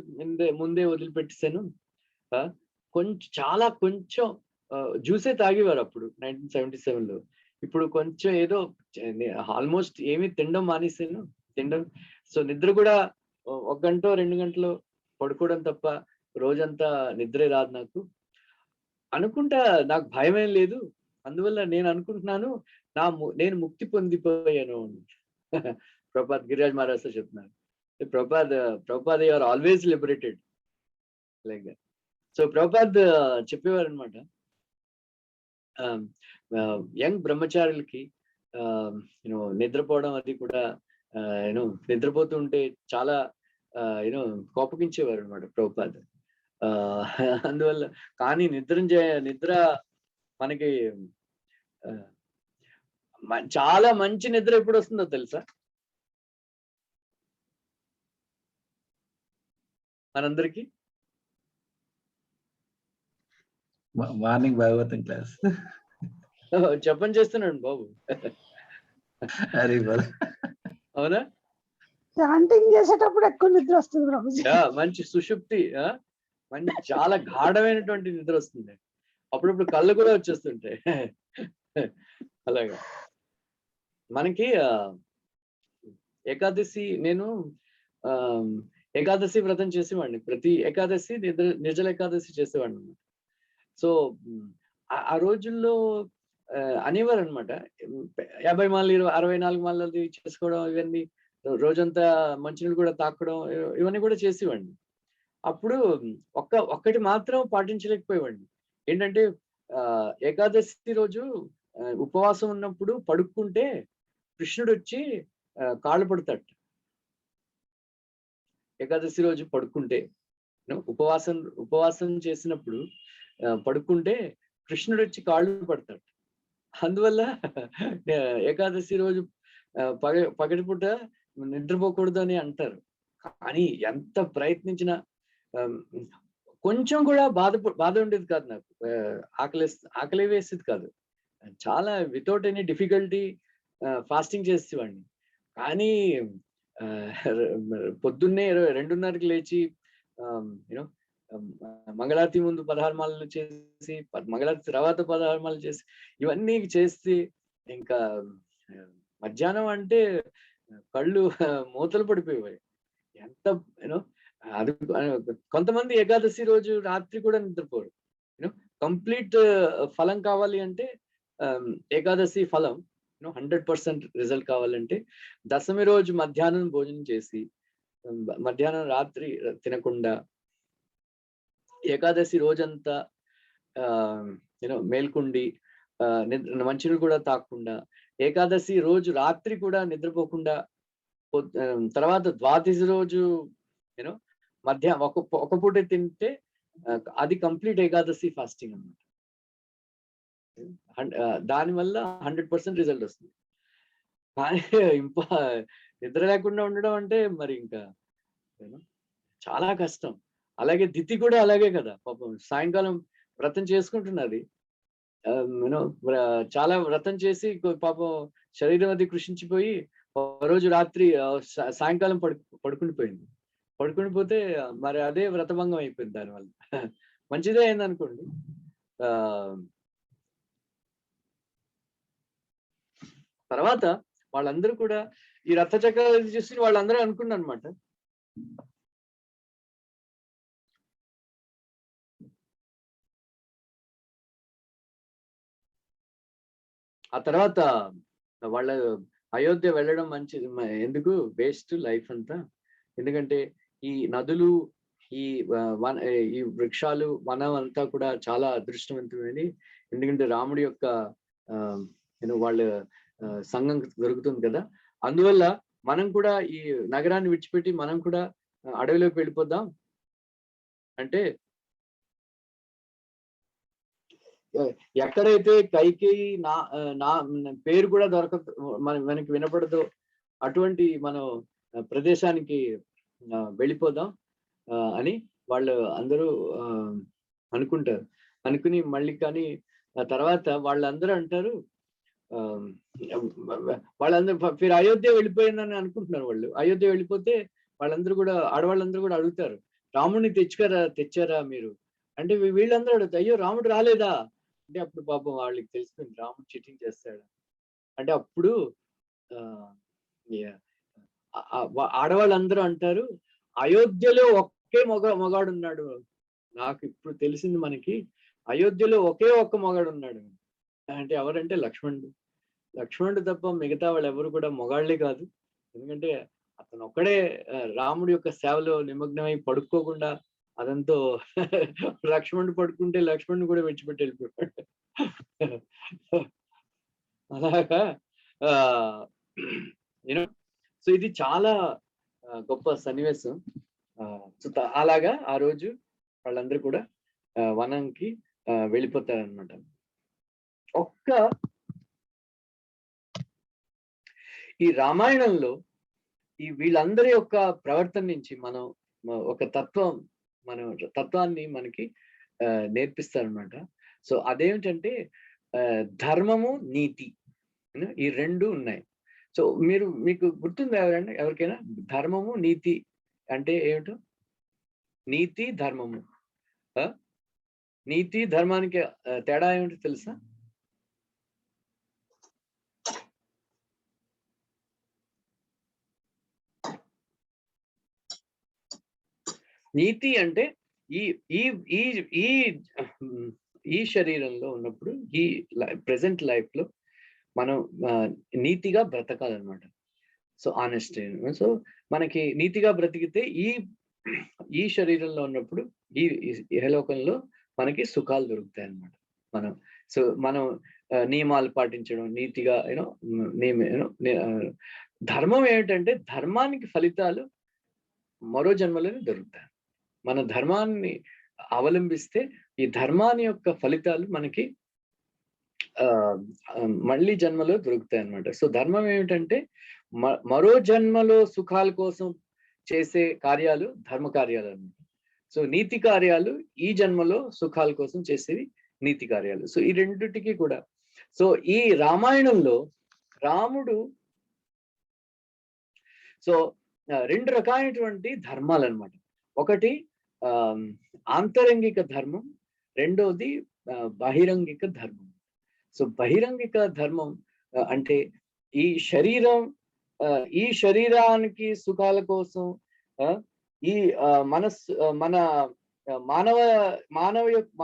ముందే వదిలిపెట్టేశాను. కొంచెం జ్యూసే తాగేవారు అప్పుడు 1977 లో. ఇప్పుడు కొంచెం ఏదో ఆల్మోస్ట్ ఏమీ తినడం మానేసాను. సో నిద్ర కూడా 1 గంట 2 గంటలు పడుకోవడం తప్ప రోజంతా నిద్రే రాదు నాకు. అనుకుంటా నాకు భయమేం లేదు. అందువల్ల నేను అనుకుంటున్నాను నేను ముక్తి పొందిపోయాను. ప్రభుపాద్ గిరిరాజ్ మహారాజ్ చెప్తున్నారు. Prabhupad you are always liberated like that. So Prabhupad చెప్పేవారు అనమాట, యంగ్ బ్రహ్మచారులకి నిద్రపోవడం అది కూడా నిద్రపోతుంటే చాలా కోపగించేవారు అనమాట ప్రభుపాద్. అందువల్ల కానీ నిద్ర మనకి చాలా మంచి నిద్ర ఎప్పుడు వస్తుందో తెలుసా? మనందరికి మార్నింగ్ భాగవతం క్లాస్ చెప్పని చేస్తున్నాడు బాబు. అవునా? చాంటింగ్ చేసేటప్పుడు ఎక్కువ నిద్ర వస్తుంది ప్రభుజీ. మంచి సుషుప్తి, మంచి చాలా గాఢమైనటువంటి నిద్ర వస్తుంది. అప్పుడప్పుడు కళ్ళు కూడా వచ్చేస్తుంటాయి. అలాగా మనకి ఏకాదశి, నేను ఏకాదశి వ్రతం చేసేవాడిని. ప్రతి ఏకాదశి నిర్జల ఏకాదశి చేసేవాడిని. సో ఆ రోజుల్లో అనేవారు అనమాట, 50 మాలలు 64 మాలది చేసుకోవడం, ఇవన్నీ రోజంతా మంచినీళ్ళు కూడా తాకడం, ఇవన్నీ కూడా చేసేవాడిని. అప్పుడు ఒక్కటి మాత్రం పాటించలేకపోయేవాడిని. ఏంటంటే ఏకాదశి రోజు ఉపవాసం ఉన్నప్పుడు పడుకుంటే కృష్ణుడు వచ్చి కాళ్ళు పడతాడు. ఏకాదశి రోజు పడుకుంటే, ఉపవాసం చేసినప్పుడు పడుకుంటే కృష్ణుడు వచ్చి కాళ్ళు పడతాడు. అందువల్ల ఏకాదశి రోజు పగటిపూట నిద్రపోకూడదు అని అంటారు. కానీ ఎంత ప్రయత్నించినా కొంచెం కూడా బాధ ఉండేది కాదు నాకు. ఆకలి వేసేది కాదు. చాలా వితౌట్ ఎనీ డిఫికల్టీ ఫాస్టింగ్ చేసేవాడిని. కానీ పొద్దున్నే 2:30కి లేచి మంగళారతి ముందు 16 మాలలు చేసి, మంగళారతి తర్వాత 16 మాలలు చేసి, ఇవన్నీ చేసి ఇంకా మధ్యాహ్నం అంటే కళ్ళు మూతలు పడిపోయేవాయి. ఎంత అది కొంతమంది ఏకాదశి రోజు రాత్రి కూడా నిద్రపోరు. కంప్లీట్ ఫలం కావాలి అంటే, ఏకాదశి ఫలం 100% రిజల్ట్ కావాలంటే, దశమి రోజు మధ్యాహ్నం భోజనం చేసి, మధ్యాహ్నం రాత్రి తినకుండా, ఏకాదశి రోజంతా మేల్కుండి మంచినీళ్ళు కూడా తాగకుండా, ఏకాదశి రోజు రాత్రి కూడా నిద్రపోకుండా, తర్వాత ద్వాదశి రోజు మధ్యాహ్నం ఒక పూట తింటే అది కంప్లీట్ ఏకాదశి ఫాస్టింగ్ అన్నమాట. దానివల్ల 100% రిజల్ట్ వస్తుంది. కానీ నిద్ర లేకుండా ఉండడం అంటే మరి ఇంకా చాలా కష్టం. అలాగే దితి కూడా అలాగే కదా పాపం. సాయంకాలం వ్రతం చేసుకుంటున్నది, చాలా వ్రతం చేసి పాపం శరీరం అది కృషించిపోయి రోజు రాత్రి సాయంకాలం పడుకుండిపోయింది. పడుకుండిపోతే మరి అదే వ్రతభంగం అయిపోయింది. దానివల్ల మంచిదే అయింది అనుకోండి. తర్వాత వాళ్ళందరూ కూడా ఈ రథ చక్రాలు చూసి వాళ్ళందరూ అనుకున్నారు అనమాట, ఆ తర్వాత వాళ్ళ అయోధ్య వెళ్ళడం మంచిది ఎందుకు, వేస్ట్ లైఫ్ అంతా. ఎందుకంటే ఈ నదులు, ఈ వృక్షాలు, వనం అంతా కూడా చాలా అదృష్టవంతమైనది. ఎందుకంటే రాముడి యొక్క వాళ్ళ సంఘం దొరుకుతుంది కదా. అందువల్ల మనం కూడా ఈ నగరాన్ని విడిచిపెట్టి మనం కూడా అడవిలోకి వెళ్ళిపోదాం అంటే ఎక్కడైతే కైకేయి నా పేరు కూడా దొరకదు, మనకి వినపడదు, అటువంటి మనం ప్రదేశానికి వెళ్ళిపోదాం అని వాళ్ళు అందరూ అనుకుంటారు. అనుకుని మళ్ళీ కానీ ఆ తర్వాత వాళ్ళందరూ అంటారు, వాళ్ళందరూ ఫిర్ అయోధ్య వెళ్ళిపోయిందని అనుకుంటున్నారు. వాళ్ళు అయోధ్య వెళ్ళిపోతే వాళ్ళందరూ కూడా, ఆడవాళ్ళందరూ కూడా అడుగుతారు, రాముడిని తెచ్చారా మీరు అంటే, వీళ్ళందరూ అడుగుతారు, అయ్యో రాముడు రాలేదా అంటే, అప్పుడు పాపం వాళ్ళకి తెలిసిపోయింది రాముడు చీటింగ్ చేస్తాడు అంటే. అప్పుడు ఆడవాళ్ళందరూ అంటారు, అయోధ్యలో ఒకే మగాడు ఉన్నాడు, నాకు ఇప్పుడు తెలిసింది మనకి, అయోధ్యలో ఒకే ఒక్క మగాడు ఉన్నాడు అంటే ఎవరంటే లక్ష్మణుడు తప్ప మిగతా వాళ్ళు ఎవరు కూడా మొగాళ్ళే కాదు. ఎందుకంటే అతను ఒక్కడే రాముడి యొక్క సేవలో నిమగ్నమై పడుకోకుండా అదంతో లక్ష్మణుడు పడుకుంటే లక్ష్మణుడు కూడా విడిచిపెట్టి వెళ్ళిపోయాడు. అలాగా యూనో, సో ఇది చాలా గొప్ప సన్నివేశం. అలాగా ఆ రోజు వాళ్ళందరూ కూడా వనంకి వెళ్ళిపోతారనమాట. ఈ రామాయణంలో ఈ వీళ్ళందరి యొక్క ప్రవర్తన నుంచి మనం ఒక తత్వాన్ని మనకి నేర్పిస్తారనమాట. సో అదేమిటంటే ధర్మము, నీతి, ఈ రెండు ఉన్నాయి. సో మీకు గుర్తుందా ఎవరికైనా ధర్మము నీతి అంటే ఏమిటో? నీతి ధర్మము, నీతి ధర్మానికి తేడా ఏమిటో తెలుసా? నీతి అంటే ఈ శరీరంలో ఉన్నప్పుడు, ఈ ప్రెసెంట్ లైఫ్ లో మనం నీతిగా బ్రతకాలన్నమాట. So honest. సో మనకి నీతిగా బ్రతికితే ఈ శరీరంలో ఉన్నప్పుడు ఈ ఇహలోకంలో మనకి సుఖాలు దొరుకుతాయి అన్నమాట. మనం నియమాలు పాటించడం, నీతిగా ధర్మం ఏమిటంటే, ధర్మానికి ఫలితాలు మరో జన్మలోనే దొరుకుతాయి. మన ధర్మాన్ని అవలంబిస్తే ఈ ధర్మాన్ని యొక్క ఫలితాలు మనకి మళ్ళీ జన్మలో దొరుకుతాయి అన్నమాట. సో ధర్మం ఏమిటంటే మరో జన్మలో సుఖాల కోసం చేసే కార్యాలు ధర్మ కార్యాలు అన్నమాట. సో నీతి కార్యాలు ఈ జన్మలో సుఖాల కోసం చేసేవి నీతి కార్యాలు. సో ఈ రెండిటికి కూడా, సో ఈ రామాయణంలో రాముడు రెండు రకాలైనటువంటి ధర్మాలు అన్నమాట. ఒకటి ఆంతరంగిక ధర్మం, రెండోది బహిరంగిక ధర్మం. సో బహిరంగిక ధర్మం అంటే ఈ శరీరానికి సుఖాల కోసం ఈ మన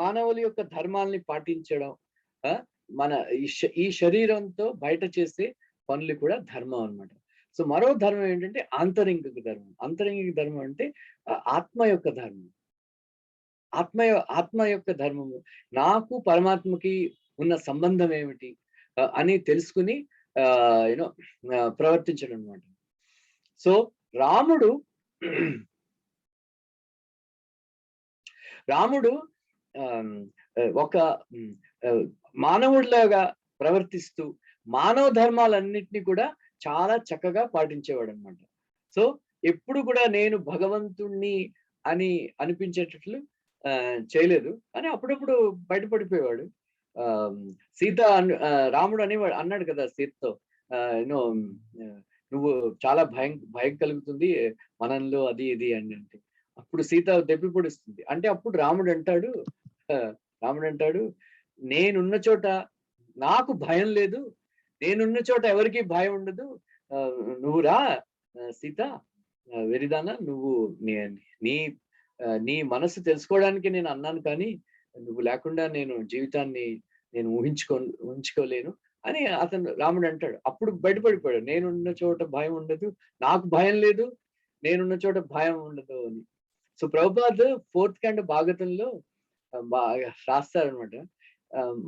మానవుల యొక్క ధర్మాల్ని పాటించడం, మన ఈ శరీరంతో బయట చేసే పనులు కూడా ధర్మం అన్నమాట. సో మరో ధర్మం ఏంటంటే ఆంతరంగిక ధర్మం. ఆంతరంగిక ధర్మం అంటే ఆత్మ యొక్క ధర్మం. ఆత్మ యొక్క ధర్మము, నాకు పరమాత్మకి ఉన్న సంబంధం ఏమిటి అని తెలుసుకుని ప్రవర్తించడం అన్నమాట. సో రాముడు ఒక మానవుడిలాగా ప్రవర్తిస్తూ మానవ ధర్మాలన్నిటినీ కూడా చాలా చక్కగా పాటించేవాడు అనమాట. సో ఎప్పుడు కూడా నేను భగవంతుణ్ణి అని అనిపించేటట్లు చేయలేదు, అని అప్పుడప్పుడు బయటపడిపోయేవాడు. రాముడు అన్నాడు కదా సీతతో, నువ్వు చాలా భయం కలుగుతుంది మనంలో అది ఇది అని అంటే, అప్పుడు సీత దెప్పి పొడుస్తుంది. అంటే అప్పుడు రాముడు అంటాడు నేనున్న చోట నాకు భయం లేదు, నేనున్న చోట ఎవరికి భయం ఉండదు, నువ్వు రా సీత వెరిదానా, నువ్వు నీ మనసు తెలుసుకోవడానికి నేను అన్నాను, కానీ నువ్వు లేకుండా నేను జీవితాన్ని ఊహించుకోలేను అని రాముడు అంటాడు. అప్పుడు బయటపడిపోయాడు, నేనున్న చోట భయం ఉండదు, నాకు భయం లేదు, నేనున్న చోట భయం ఉండదు అని. సో ప్రభుపాద్ 4th canto భాగవతంలో రాస్తారనమాట,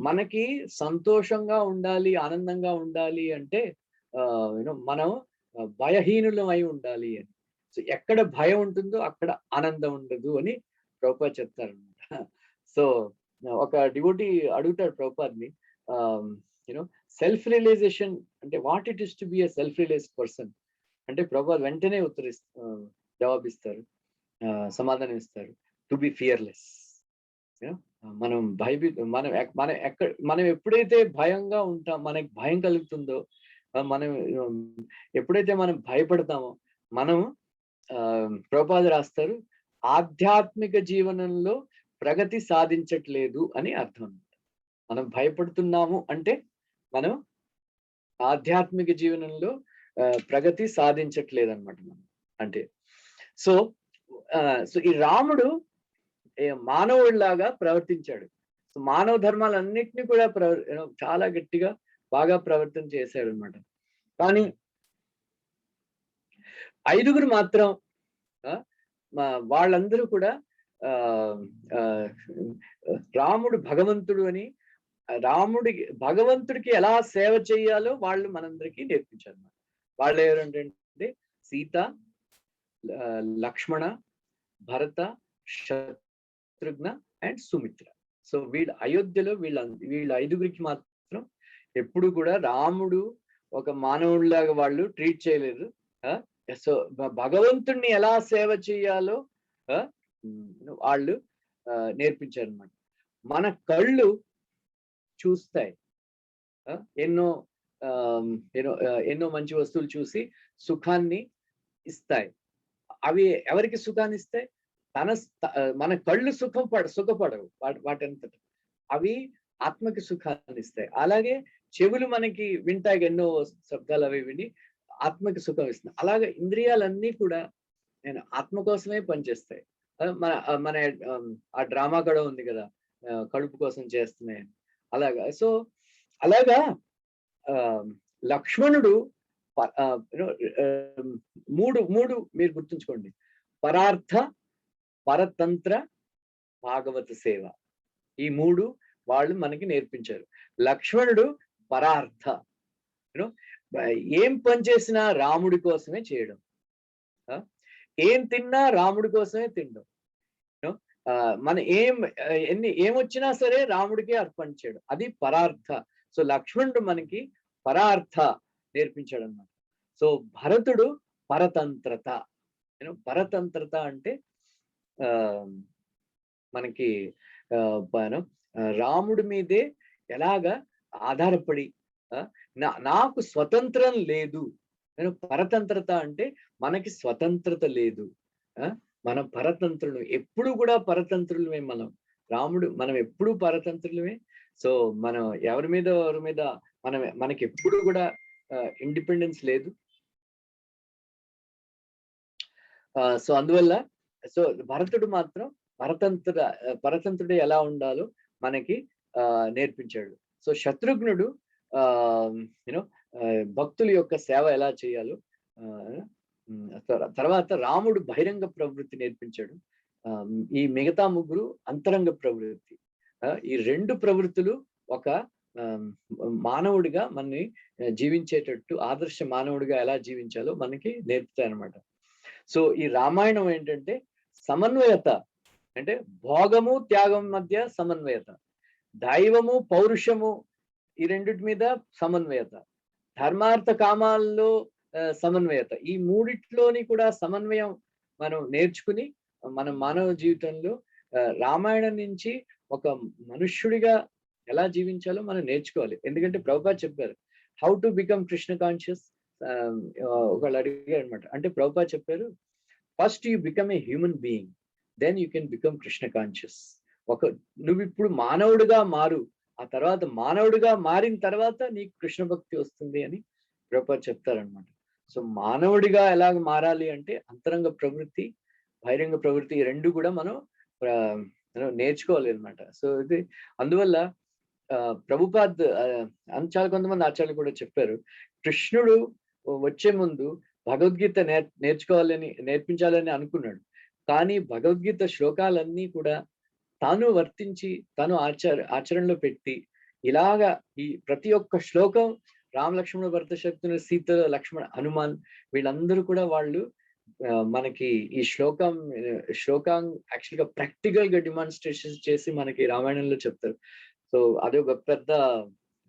మనకి సంతోషంగా ఉండాలి, ఆనందంగా ఉండాలి అంటే మనం భయహీనులం అయి ఉండాలి అని. సో ఎక్కడ భయం ఉంటుందో అక్కడ ఆనందం ఉండదు అని ప్రభుపాద్ చెప్తారనమాట. సో ఒక డివోటీ అడుగుతాడు ప్రభుపాద్ని, యూనో సెల్ఫ్ రియలైజేషన్ అంటే what it is to be a self realized person అంటే ప్రభుపాద్ వెంటనే జవాబిస్తారు, సమాధానం ఇస్తారు, టు బి ఫియర్లెస్. మనం మనం ఎప్పుడైతే భయంగా ఉంటాం, మనకి భయం కలుగుతుందో, మనం ఎప్పుడైతే మనం భయపడతామో, మనం ప్రభుపాద రాస్తారు ఆధ్యాత్మిక జీవనంలో ప్రగతి సాధించట్లేదు అని అర్థం. మనం భయపడుతున్నాము అంటే మనం ఆధ్యాత్మిక జీవనంలో ప్రగతి సాధించట్లేదు అనమాట మనం అంటే. సో ఈ రాముడు మానవుడిలాగా ప్రవర్తించాడు. సో మానవ ధర్మాలన్నిటినీ కూడా చాలా గట్టిగా బాగా ప్రవర్తన చేశాడు అనమాట. కానీ 5గురు మాత్రం వాళ్ళందరూ కూడా రాముడు భగవంతుడు అని, భగవంతుడికి ఎలా సేవ చేయాలో వాళ్ళు మనందరికీ నేర్పించారు అన్నమాట. వాళ్ళు ఎవరంటే సీత, లక్ష్మణ, భరత, శత్రుఘ్న అండ్ సుమిత్ర. సో అయోధ్యలో వీళ్ళ 5గురికి మాత్రం ఎప్పుడు కూడా రాముడు ఒక మానవుడిలాగా వాళ్ళు ట్రీట్ చేయలేదు. సో భగవంతుణ్ణి ఎలా సేవ చేయాలో వాళ్ళు నేర్పించారు అన్నమాట. మన కళ్ళు చూస్తాయి, ఎన్నో మంచి వస్తువులు చూసి సుఖాన్ని ఇస్తాయి. అవి ఎవరికి సుఖాన్ని ఇస్తాయి? మన కళ్ళు సుఖపడవు వాటంతట, అవి ఆత్మకి సుఖాన్ని ఇస్తాయి. అలాగే చెవులు మనకి వింటాయి, ఎన్నో శబ్దాలు అవి విని ఆత్మకి సుఖం ఇస్తుంది. అలాగే ఇంద్రియాలన్నీ కూడా ఆత్మ కోసమే పనిచేస్తాయి. మన ఆ డ్రామా కూడా ఉంది కదా, కడుపు కోసం చేస్తున్నాయి అలాగా. సో అలాగా లక్ష్మణుడు మూడు మీరు గుర్తుంచుకోండి, పరార్థ, పరతంత్ర, భాగవత సేవ. ఈ 3 వాళ్ళు మనకి నేర్పించారు. లక్ష్మణుడు పరార్థ, ఏం పని చేసినా రాముడి కోసమే చేయడం, ఏం తిన్నా రాముడి కోసమే తినడం, మన ఏమొచ్చినా సరే రాముడికే అర్పణ చేయడం, అది పరార్థ. సో లక్ష్మణుడు మనకి పరార్థ నేర్పించాడు అన్నమాట. సో భరతుడు పరతంత్రత. పరతంత్రత అంటే మనకి రాముడి మీదే ఎలాగా ఆధారపడి నాకు స్వతంత్రం లేదు. పరతంత్రత అంటే మనకి స్వతంత్రత లేదు, మనం పరతంత్రులు, ఎప్పుడు కూడా పరతంత్రులమే. మనం ఎప్పుడు పరతంత్రులమే. సో మనం ఎవరి మీద మనకి ఎప్పుడు కూడా ఇండిపెండెన్స్ లేదు. సో అందువల్ల భరతుడు మాత్రం పరతంత్రుడు ఎలా ఉండాలో మనకి నేర్పించాడు. సో శత్రుఘ్నుడు భక్తుల యొక్క సేవ ఎలా చేయాలో, తర్వాత రాముడు బహిరంగ ప్రవృత్తి నేర్పించాడు. ఈ మిగతా 3 అంతరంగ ప్రవృత్తి. ఈ 2 ప్రవృత్తులు ఒక మానవుడిగా మనని జీవించేటట్టు, ఆదర్శ మానవుడిగా ఎలా జీవించాలో మనకి నేర్పుతాయన్నమాట. సో ఈ రామాయణం ఏంటంటే సమన్వయత, అంటే భోగము త్యాగం మధ్య సమన్వయత, దైవము పౌరుషము ఈ రెండిటి మీద సమన్వయత, ధర్మార్థ కామాల్లో సమన్వయత. ఈ 3 కూడా సమన్వయం మనం నేర్చుకుని మన మానవ జీవితంలో రామాయణం నుంచి ఒక మనుష్యుడిగా ఎలా జీవించాలో మనం నేర్చుకోవాలి. ఎందుకంటే ప్రభుపాద చెప్పారు how to become Krishna conscious. ఒకళ్ళు అడిగారు అనమాట, అంటే ప్రభుపాద చెప్పారు first you become a human being, then you can become Krishna conscious. నువ్వు ఇప్పుడు మానవుడిగా మారు, ఆ తర్వాత మానవుడిగా మారిన తర్వాత నీకు కృష్ణ భక్తి వస్తుంది అని ప్రభుపాద చెప్తారనమాట. సో మానవుడిగా ఎలాగ మారాలి అంటే అంతరంగ ప్రవృత్తి, బహిరంగ ప్రవృత్తి, ఈ 2 కూడా మనం నేర్చుకోవాలి అనమాట. సో ఇది అందువల్ల ప్రభుపాద్ చాలా కొంతమంది ఆచార్యులు కూడా చెప్పారు, కృష్ణుడు వచ్చే ముందు భగవద్గీత నేర్పించాలని అనుకున్నాడు. కానీ భగవద్గీత శ్లోకాలన్నీ కూడా తాను వర్తించి తను ఆచరణలో పెట్టి ఇలాగా ఈ ప్రతి ఒక్క శ్లోకం రామ లక్ష్మణ భరత శత్రుఘ్న సీత లక్ష్మణ హనుమాన్ వీళ్ళందరూ కూడా వాళ్ళు మనకి ఈ శ్లోకం యాక్చువల్ గా ప్రాక్టికల్ గా డిమాన్స్ట్రేషన్ చేసి మనకి రామాయణంలో చెప్తారు. సో అది ఒక పెద్ద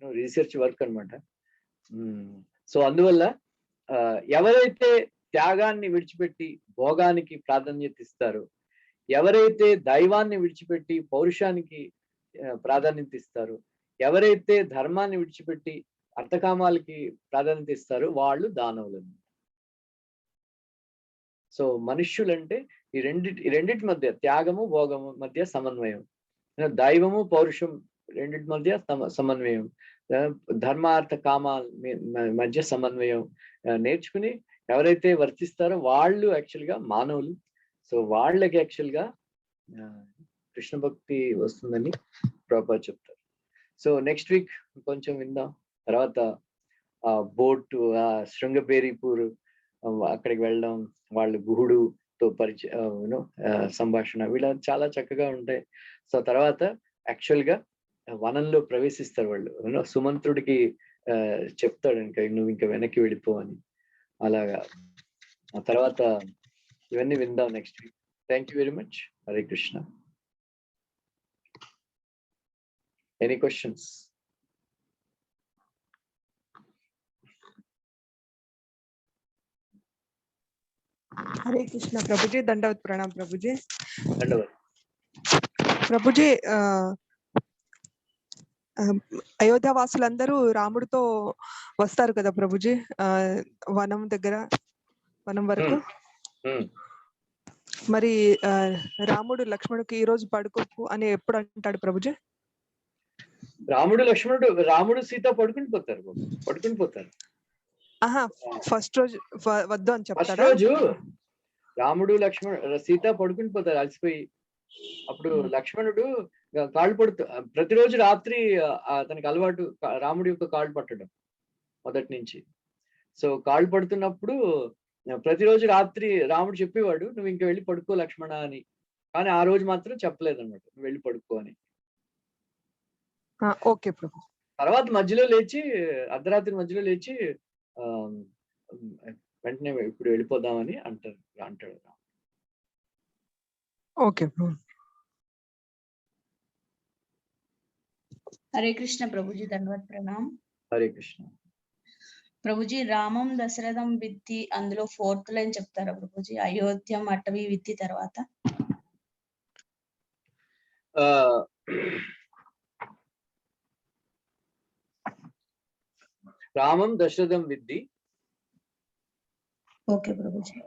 రీసెర్చ్ వర్క్ అనమాట. సో అందువల్ల ఎవరైతే త్యాగాన్ని విడిచిపెట్టి భోగానికి ప్రాధాన్యత ఇస్తారో, ఎవరైతే దైవాన్ని విడిచిపెట్టి పౌరుషానికి ప్రాధాన్యత ఇస్తారో, ఎవరైతే ధర్మాన్ని విడిచిపెట్టి అర్థకామాలకి ప్రాధాన్యత ఇస్తారో వాళ్ళు దానవులు. సో మనుష్యులంటే ఈ రెండిటి మధ్య త్యాగము భోగము మధ్య సమన్వయం, దైవము పౌరుషం రెండిటి మధ్య సమన్వయం, ధర్మార్థ కామాల మధ్య సమన్వయం నేర్చుకుని ఎవరైతే వర్తిస్తారో వాళ్ళు యాక్చువల్ గా మానవులు. సో వాళ్ళకి యాక్చువల్ గా కృష్ణ భక్తి వస్తుందని ప్రభుపాద చెప్తారు. సో నెక్స్ట్ వీక్ కొంచెం విందాం. తర్వాత బోట్ శృంగబేరీపూర్ అక్కడికి వెళ్ళడం, వాళ్ళు గుహుడుతో సంభాషణ వీళ్ళ చాలా చక్కగా ఉంటాయి. సో తర్వాత యాక్చువల్ గా వనంలో ప్రవేశిస్తారు వాళ్ళు. సుమంత్రుడికి చెప్తాడు నువ్వు ఇంకా వెనక్కి వెళ్ళిపో అని. అలాగా ఆ తర్వాత ఇవన్నీ విందాం next week. Thank you very much. Hare Krishna. Any questions? Hare Krishna Prabhuji. దండవత్ ప్రణాం Prabhuji. దండవత్ Prabhuji. Ayodhya వాసులందరూ రాముడితో వస్తారు కదా ప్రభుజీ వనం వరకు. మరి రాముడు లక్ష్మణుడికి ఈ రోజు పడుకోకు అని ఎప్పుడు అంటాడు ప్రభుజీ? రాముడు సీత పడుకుని పోతారు. ఆహా, ఫస్ట్ రోజు వద్దు అని చెప్తాడు. రోజు రాముడు సీత పడుకుని పోతారు అలసిపోయి. అప్పుడు లక్ష్మణుడు కాళ్ళు పడుతూ ప్రతిరోజు రాత్రి అతనికి అలవాటు రాముడి యొక్క కాళ్ళు పట్టడం మొదటి నుంచి. సో కాళ్ళు పడుతున్నప్పుడు ప్రతిరోజు రాత్రి రాముడు చెప్పేవాడు నువ్వు ఇంక వెళ్ళి పడుకో లక్ష్మణ అని. కానీ ఆ రోజు మాత్రం చెప్పలేదు అన్నమాట, నువ్వు వెళ్ళి పడుకో అని. ఓకే ప్రభు. తర్వాత అర్ధరాత్రి మధ్యలో లేచి వెంటనే ఇప్పుడు వెళ్ళిపోదామని అంటాడు. ఓకే ప్రభు. హరే కృష్ణ ప్రభుజీ. ధన్యవాద్ ప్రణామ్. హరే కృష్ణ ప్రభుజీ. రామం దశరథం విత్తి అందులో 4th లైన్ చెప్తారా ప్రభుజీ? అయోధ్యం అటవీ విత్తి తర్వాత రామం దశరథం విద్ది. ఓకే ప్రభుజీ.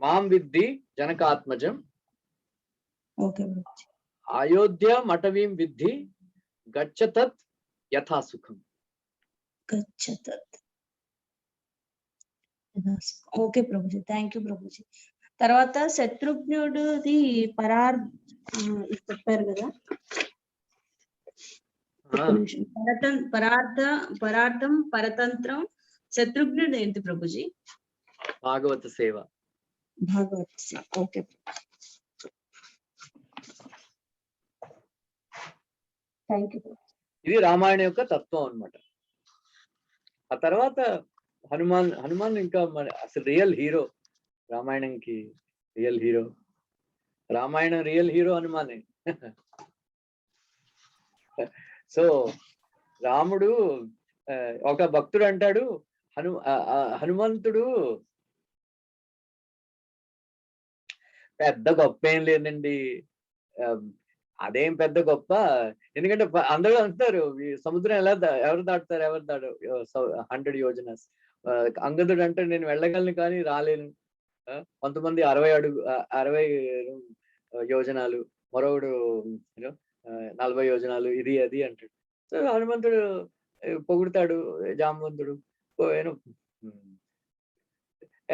మాం విద్ది జనకాత్మజం. ఓకే ప్రభుజీ. అయోధ్య అటవీం విద్ధి గచ్చతత్ యథా సుఖం. Okay Prabhuji. Thank you Prabhuji. తర్వాత శత్రుఘ్నుడిది చెప్పారు కదా, పరార్థం పరతంత్రం. శత్రుఘ్నుడు ఏంటి ప్రభుజీ? భాగవత సేవ. ఓకే. Thank you. ఇది రామాయణ యొక్క తత్వం అన్నమాట. ఆ తర్వాత హనుమాన్ ఇంకా అసలు రియల్ హీరో. రామాయణంకి real hero Ramayanam, real hero హనుమానే. సో రాముడు ఒక భక్తుడు అంటాడు హనుమంతుడు పెద్ద గొప్ప ఏం లేదండి, అదేం పెద్ద గొప్ప. ఎందుకంటే అందరూ అంటారు సముద్రం ఎవరు దాటుతారు 100 యోజనాస్. అంగదుడు అంటే నేను వెళ్ళగలను కానీ రాలేను. కొంతమంది 60 యోజనాలు, మరొకడు 40 యోజనాలు, ఇది అది అంటాడు. సో హనుమంతుడు పొగుడుతాడు జాంబవంతుడు,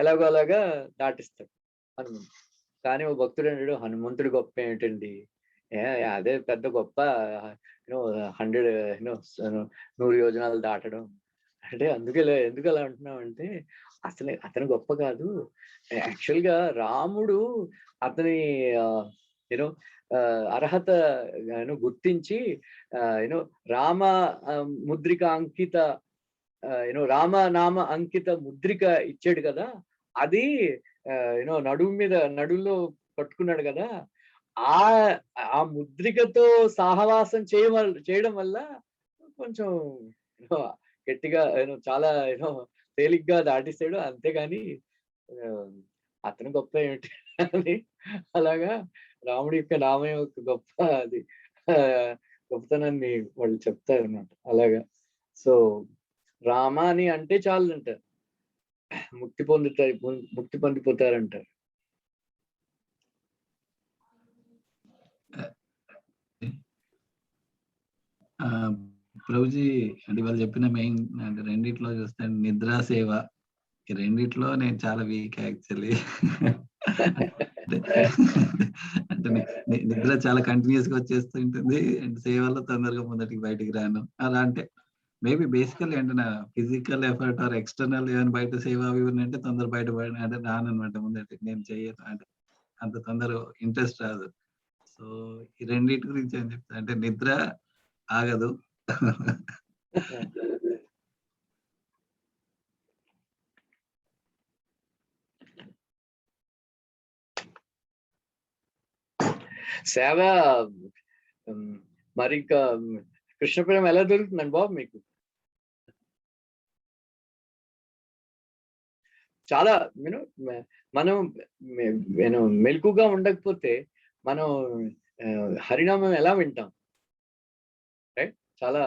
ఎలాగో అలాగా దాటిస్తాడు హనుమంతుడు. కానీ ఓ భక్తుడు అంటాడు హనుమంతుడు గొప్ప ఏమిటండి, అదే పెద్ద గొప్ప 100 యోజనాలు దాటడం అంటే. ఎందుకు అలా అంటున్నాం అంటే అతను గొప్ప కాదు. యాక్చువల్ గా రాముడు అతని అర్హత గుర్తించి రామ ముద్రిక అంకిత రామ నామ అంకిత ముద్రిక ఇచ్చాడు కదా, అది నడుల్లో కట్టుకున్నాడు కదా, ఆ ఆ ముద్రికతో సహవాసం చేయడం వల్ల కొంచెం గట్టిగా చాలా తేలిగ్గా దాటిస్తాడు. అంతేగాని అతను గొప్ప ఏమిటి అని అలాగా రాముడి యొక్క నామం యొక్క గొప్ప అది గొప్పతనాన్ని వాళ్ళు చెప్తారు అన్నమాట. అలాగా సో రామ అని అంటే చాలంట, ముక్తి పొందిపోతారంటారు. ప్రభుజీ అంటే వాళ్ళు చెప్పిన మెయిన్ అంటే రెండిట్లో చూస్తే నిద్రా సేవ, ఈ రెండిట్లో నేను చాలా వీక్ యాక్చువల్లీ. అంటే నిద్ర చాలా కంటిన్యూస్ గా వచ్చేస్తూ ఉంటుంది అండ్ సేవలో తొందరగా ముందటికి బయటికి రాను. అలా అంటే మేబీ బేసికల్లీ అంటే నా ఫిజికల్ ఎఫర్ట్ ఆర్ ఎక్స్టర్నల్ ఏమైనా బయట సేవ అవి అంటే తొందర బయటపడి అంటే రానమాట ముందటి నేను చెయ్యను, అంటే అంత తొందర ఇంట్రెస్ట్ రాదు. సో ఈ రెండింటి గురించి ఏం చెప్తా అంటే నిద్ర ఆగదు. సేవ మరి ఇంకా కృష్ణ ప్రేమ ఎలా దొరుకుతుందండి బాబు మీకు? చాలా మనం మెలకుగా ఉండకపోతే మనం హరినామం ఎలా వింటాం? రైట్? చాలా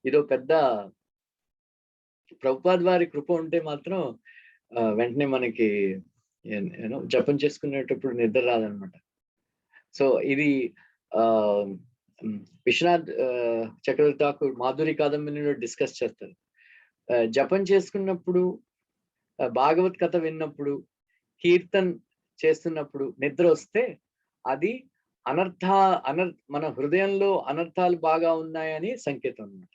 ఇదో పెద్ద ప్రభుపాద్ వారి కృప ఉంటే మాత్రం వెంటనే మనకి జపం చేసుకునేటప్పుడు నిద్ర రాదనమాట. సో ఇది విశ్వనాథ్ చక్రవర్తి ఠాకూర్ మాధురి కాదంబరిలో డిస్కస్ చేస్తారు. జపం చేసుకున్నప్పుడు, భాగవత్ కథ విన్నప్పుడు, కీర్తన్ చేస్తున్నప్పుడు నిద్ర వస్తే అది మన హృదయంలో అనర్థాలు బాగా ఉన్నాయని సంకేతం అన్నమాట.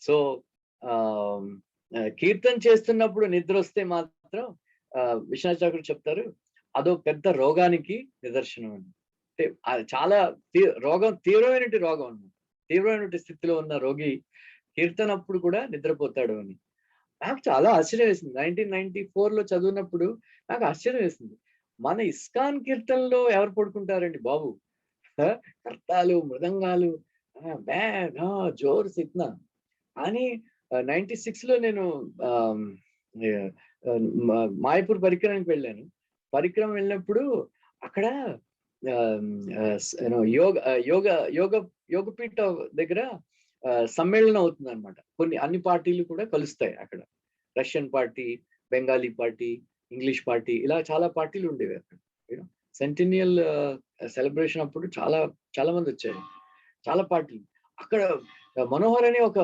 సో కీర్తన్ చేస్తున్నప్పుడు నిద్ర వస్తే మాత్రం విశ్వనాథ్ ఠాకూర్ చెప్తారు అదో పెద్ద రోగానికి నిదర్శనం అని. అంటే చాలా తీవ్రమైన రోగం అన్నమాట. తీవ్రమైన స్థితిలో ఉన్న రోగి కీర్తనప్పుడు కూడా నిద్రపోతాడు అని. నాకు చాలా ఆశ్చర్యం వేసింది. 1994లో చదివినప్పుడు నాకు ఆశ్చర్యం వేసింది. మన ఇస్కాన్ కీర్తనలో ఎవరు పడుకుంటారండి బాబు? కర్తాలు, మృదంగాలు, జోర్ సిగ్నా అని. 96లో నేను మాయపూర్ పరిక్రమకి వెళ్ళాను. పరిక్రమ వెళ్ళినప్పుడు అక్కడ యోగపీఠ దగ్గర సమ్మేళనం అవుతుంది అనమాట. అన్ని పార్టీలు కూడా కలుస్తాయి అక్కడ. Russian party, Bengali party, English party, ఇలా చాలా పార్టీలు ఉండేవి అక్కడ. సెంటినియల్ సెలబ్రేషన్ అప్పుడు చాలా మంది వచ్చారు, చాలా పార్టీలు. అక్కడ మనోహర్ అనే ఒక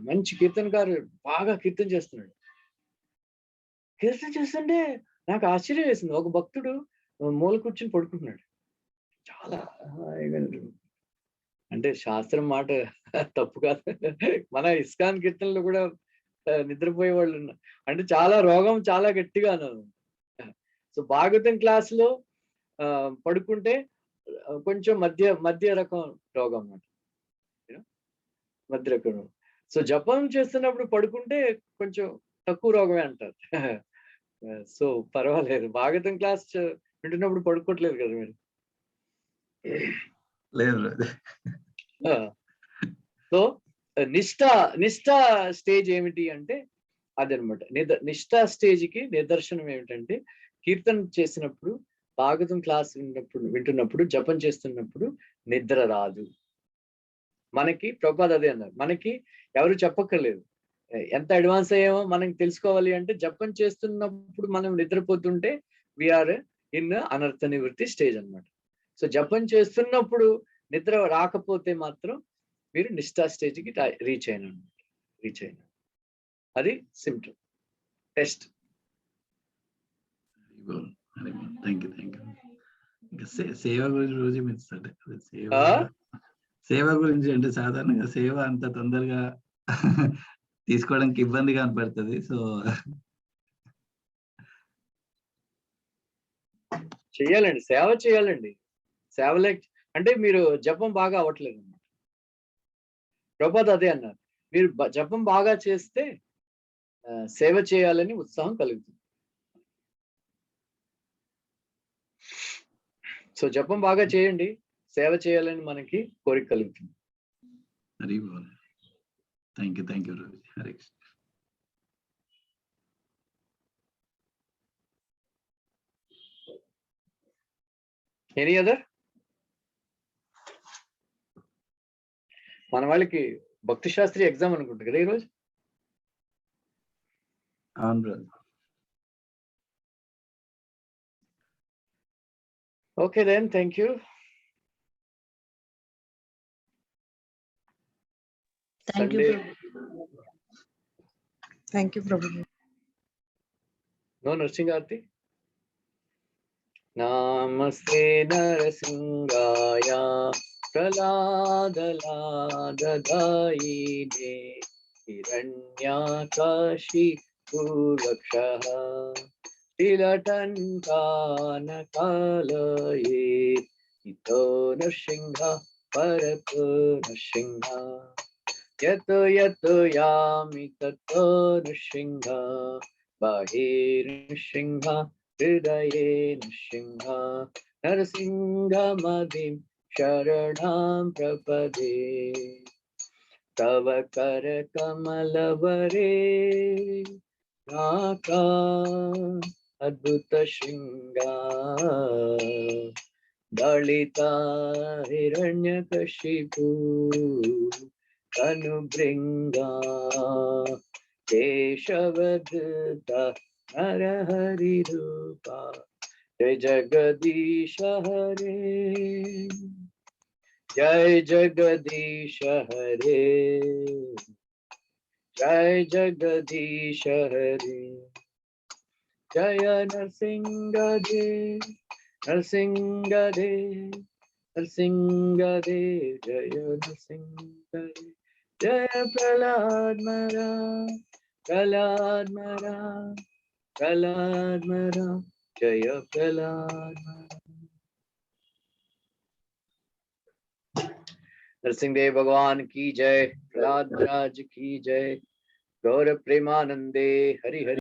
మంచి కీర్తనకారు బాగా కీర్తన చేస్తున్నాడు. కీర్తన చేస్తుంటే నాకు ఆశ్చర్యం వేసింది. ఒక భక్తుడు మూల కూర్చుని పడుకుంటున్నాడు. చాలా అంటే శాస్త్రం మాట తప్పు కాదు. మన ఇస్కాన్ కీర్తనలో కూడా నిద్రపోయే వాళ్ళు ఉన్నారు. అంటే రోగం చాలా గట్టిగా అన్నారు. సో భాగవతం క్లాసులో పడుకుంటే కొంచెం మధ్య రకం రోగం అన్నమాట, మధ్య రకం. సో జపం చేస్తున్నప్పుడు పడుకుంటే కొంచెం తక్కువ రోగమే అంటారు. సో పర్వాలేదు. భాగవతం క్లాస్ వింటున్నప్పుడు పడుకోవట్లేదు కదా మీరు? లేదు. సో నిష్ఠ స్టేజ్ ఏమిటి అంటే అదనమాట. నిష్ఠా స్టేజ్కి నిదర్శనం ఏమిటంటే కీర్తన చేసినప్పుడు, భాగవతం క్లాస్ వింటున్నప్పుడు, జపం చేస్తున్నప్పుడు నిద్ర రాదు మనకి. ప్రభుపాద అదే అన్నారు, మనకి ఎవరు చెప్పక్కర్లేదు. ఎంత అడ్వాన్స్ అయ్యామో మనం తెలుసుకోవాలి అంటే జపం చేస్తున్నప్పుడు మనం నిద్రపోతుంటే వీఆర్ ఇన్ అనర్థ నివృత్తి స్టేజ్ అన్నమాట. సో జపం చేస్తున్నప్పుడు నిద్ర రాకపోతే మాత్రం మీరు నిష్ఠా స్టేజ్కి రీచ్ అయిన. అది సిమ్టమ్ టెస్ట్. సేవ గురించి రోజు మిస్తాడు. సేవ గురించి అంటే సాధారణంగా సేవ అంత తొందరగా తీసుకోవడానికి ఇబ్బందిగా కనపడుతుంది. సో చెయ్యాలండి, సేవ చేయాలండి. సేవలే అంటే మీరు జపం బాగా అవ్వట్లేదు అన్నమాట. ప్రభుపాద అదే అన్నారు, మీరు జపం బాగా చేస్తే సేవ చేయాలని ఉత్సాహం కలుగుతుంది. సో జపం బాగా చేయండి, సేవ చేయాలని మనకి కోరిక కలుగుతుంది. హరి బోల్. థ్యాంక్ యూ ప్రభుజీ. హరే కృష్ణ. Any other? మన వాళ్ళకి భక్తి శాస్త్రి ఎగ్జామ్ అనుకుంటా కదా ఈరోజు. అవును brother. Okay then, thank you. Thank you Sunday thank you ప్రభుజీ. నో నరసింహ ఆర్తి. నమస్తే నరసింహాయ ప్రహ్లాదలాదదాయినే హిరణ్యాకాశి పూర్వక్షః తిలటంకానకాలయే ఇతో నృసింహ పరతో నృసింహ యతో యతో యామి తతో నృసింహ బహిర్నృసింహ హృదయే నృసింహ నరసింహమదిం శరణాం ప్రపదే తవ కర కమలవరే నాకా అద్భుత శృంగా దళిత హిరణ్యకశిపు అనుభృంగా కేశవధృత నరహరి రూప జయ జగదీశ హరే జయ జగదీశ హరే జయ జగదీశ హరే జయ నరసింహదేవ్ నరసింహదేవ్ నరసింహదేవ్ జయ నరసింహదేవ్ జయ ప్రహ్లాద్ మహారాజ్ ప్రహ్లాద్ మహారాజ్ प्रहलाद महाराज जय प्रहलाद नरसिंह देव भगवान की जय, प्रहलाद महाराज की जय। गौर प्रेमानंदे हरि हरि।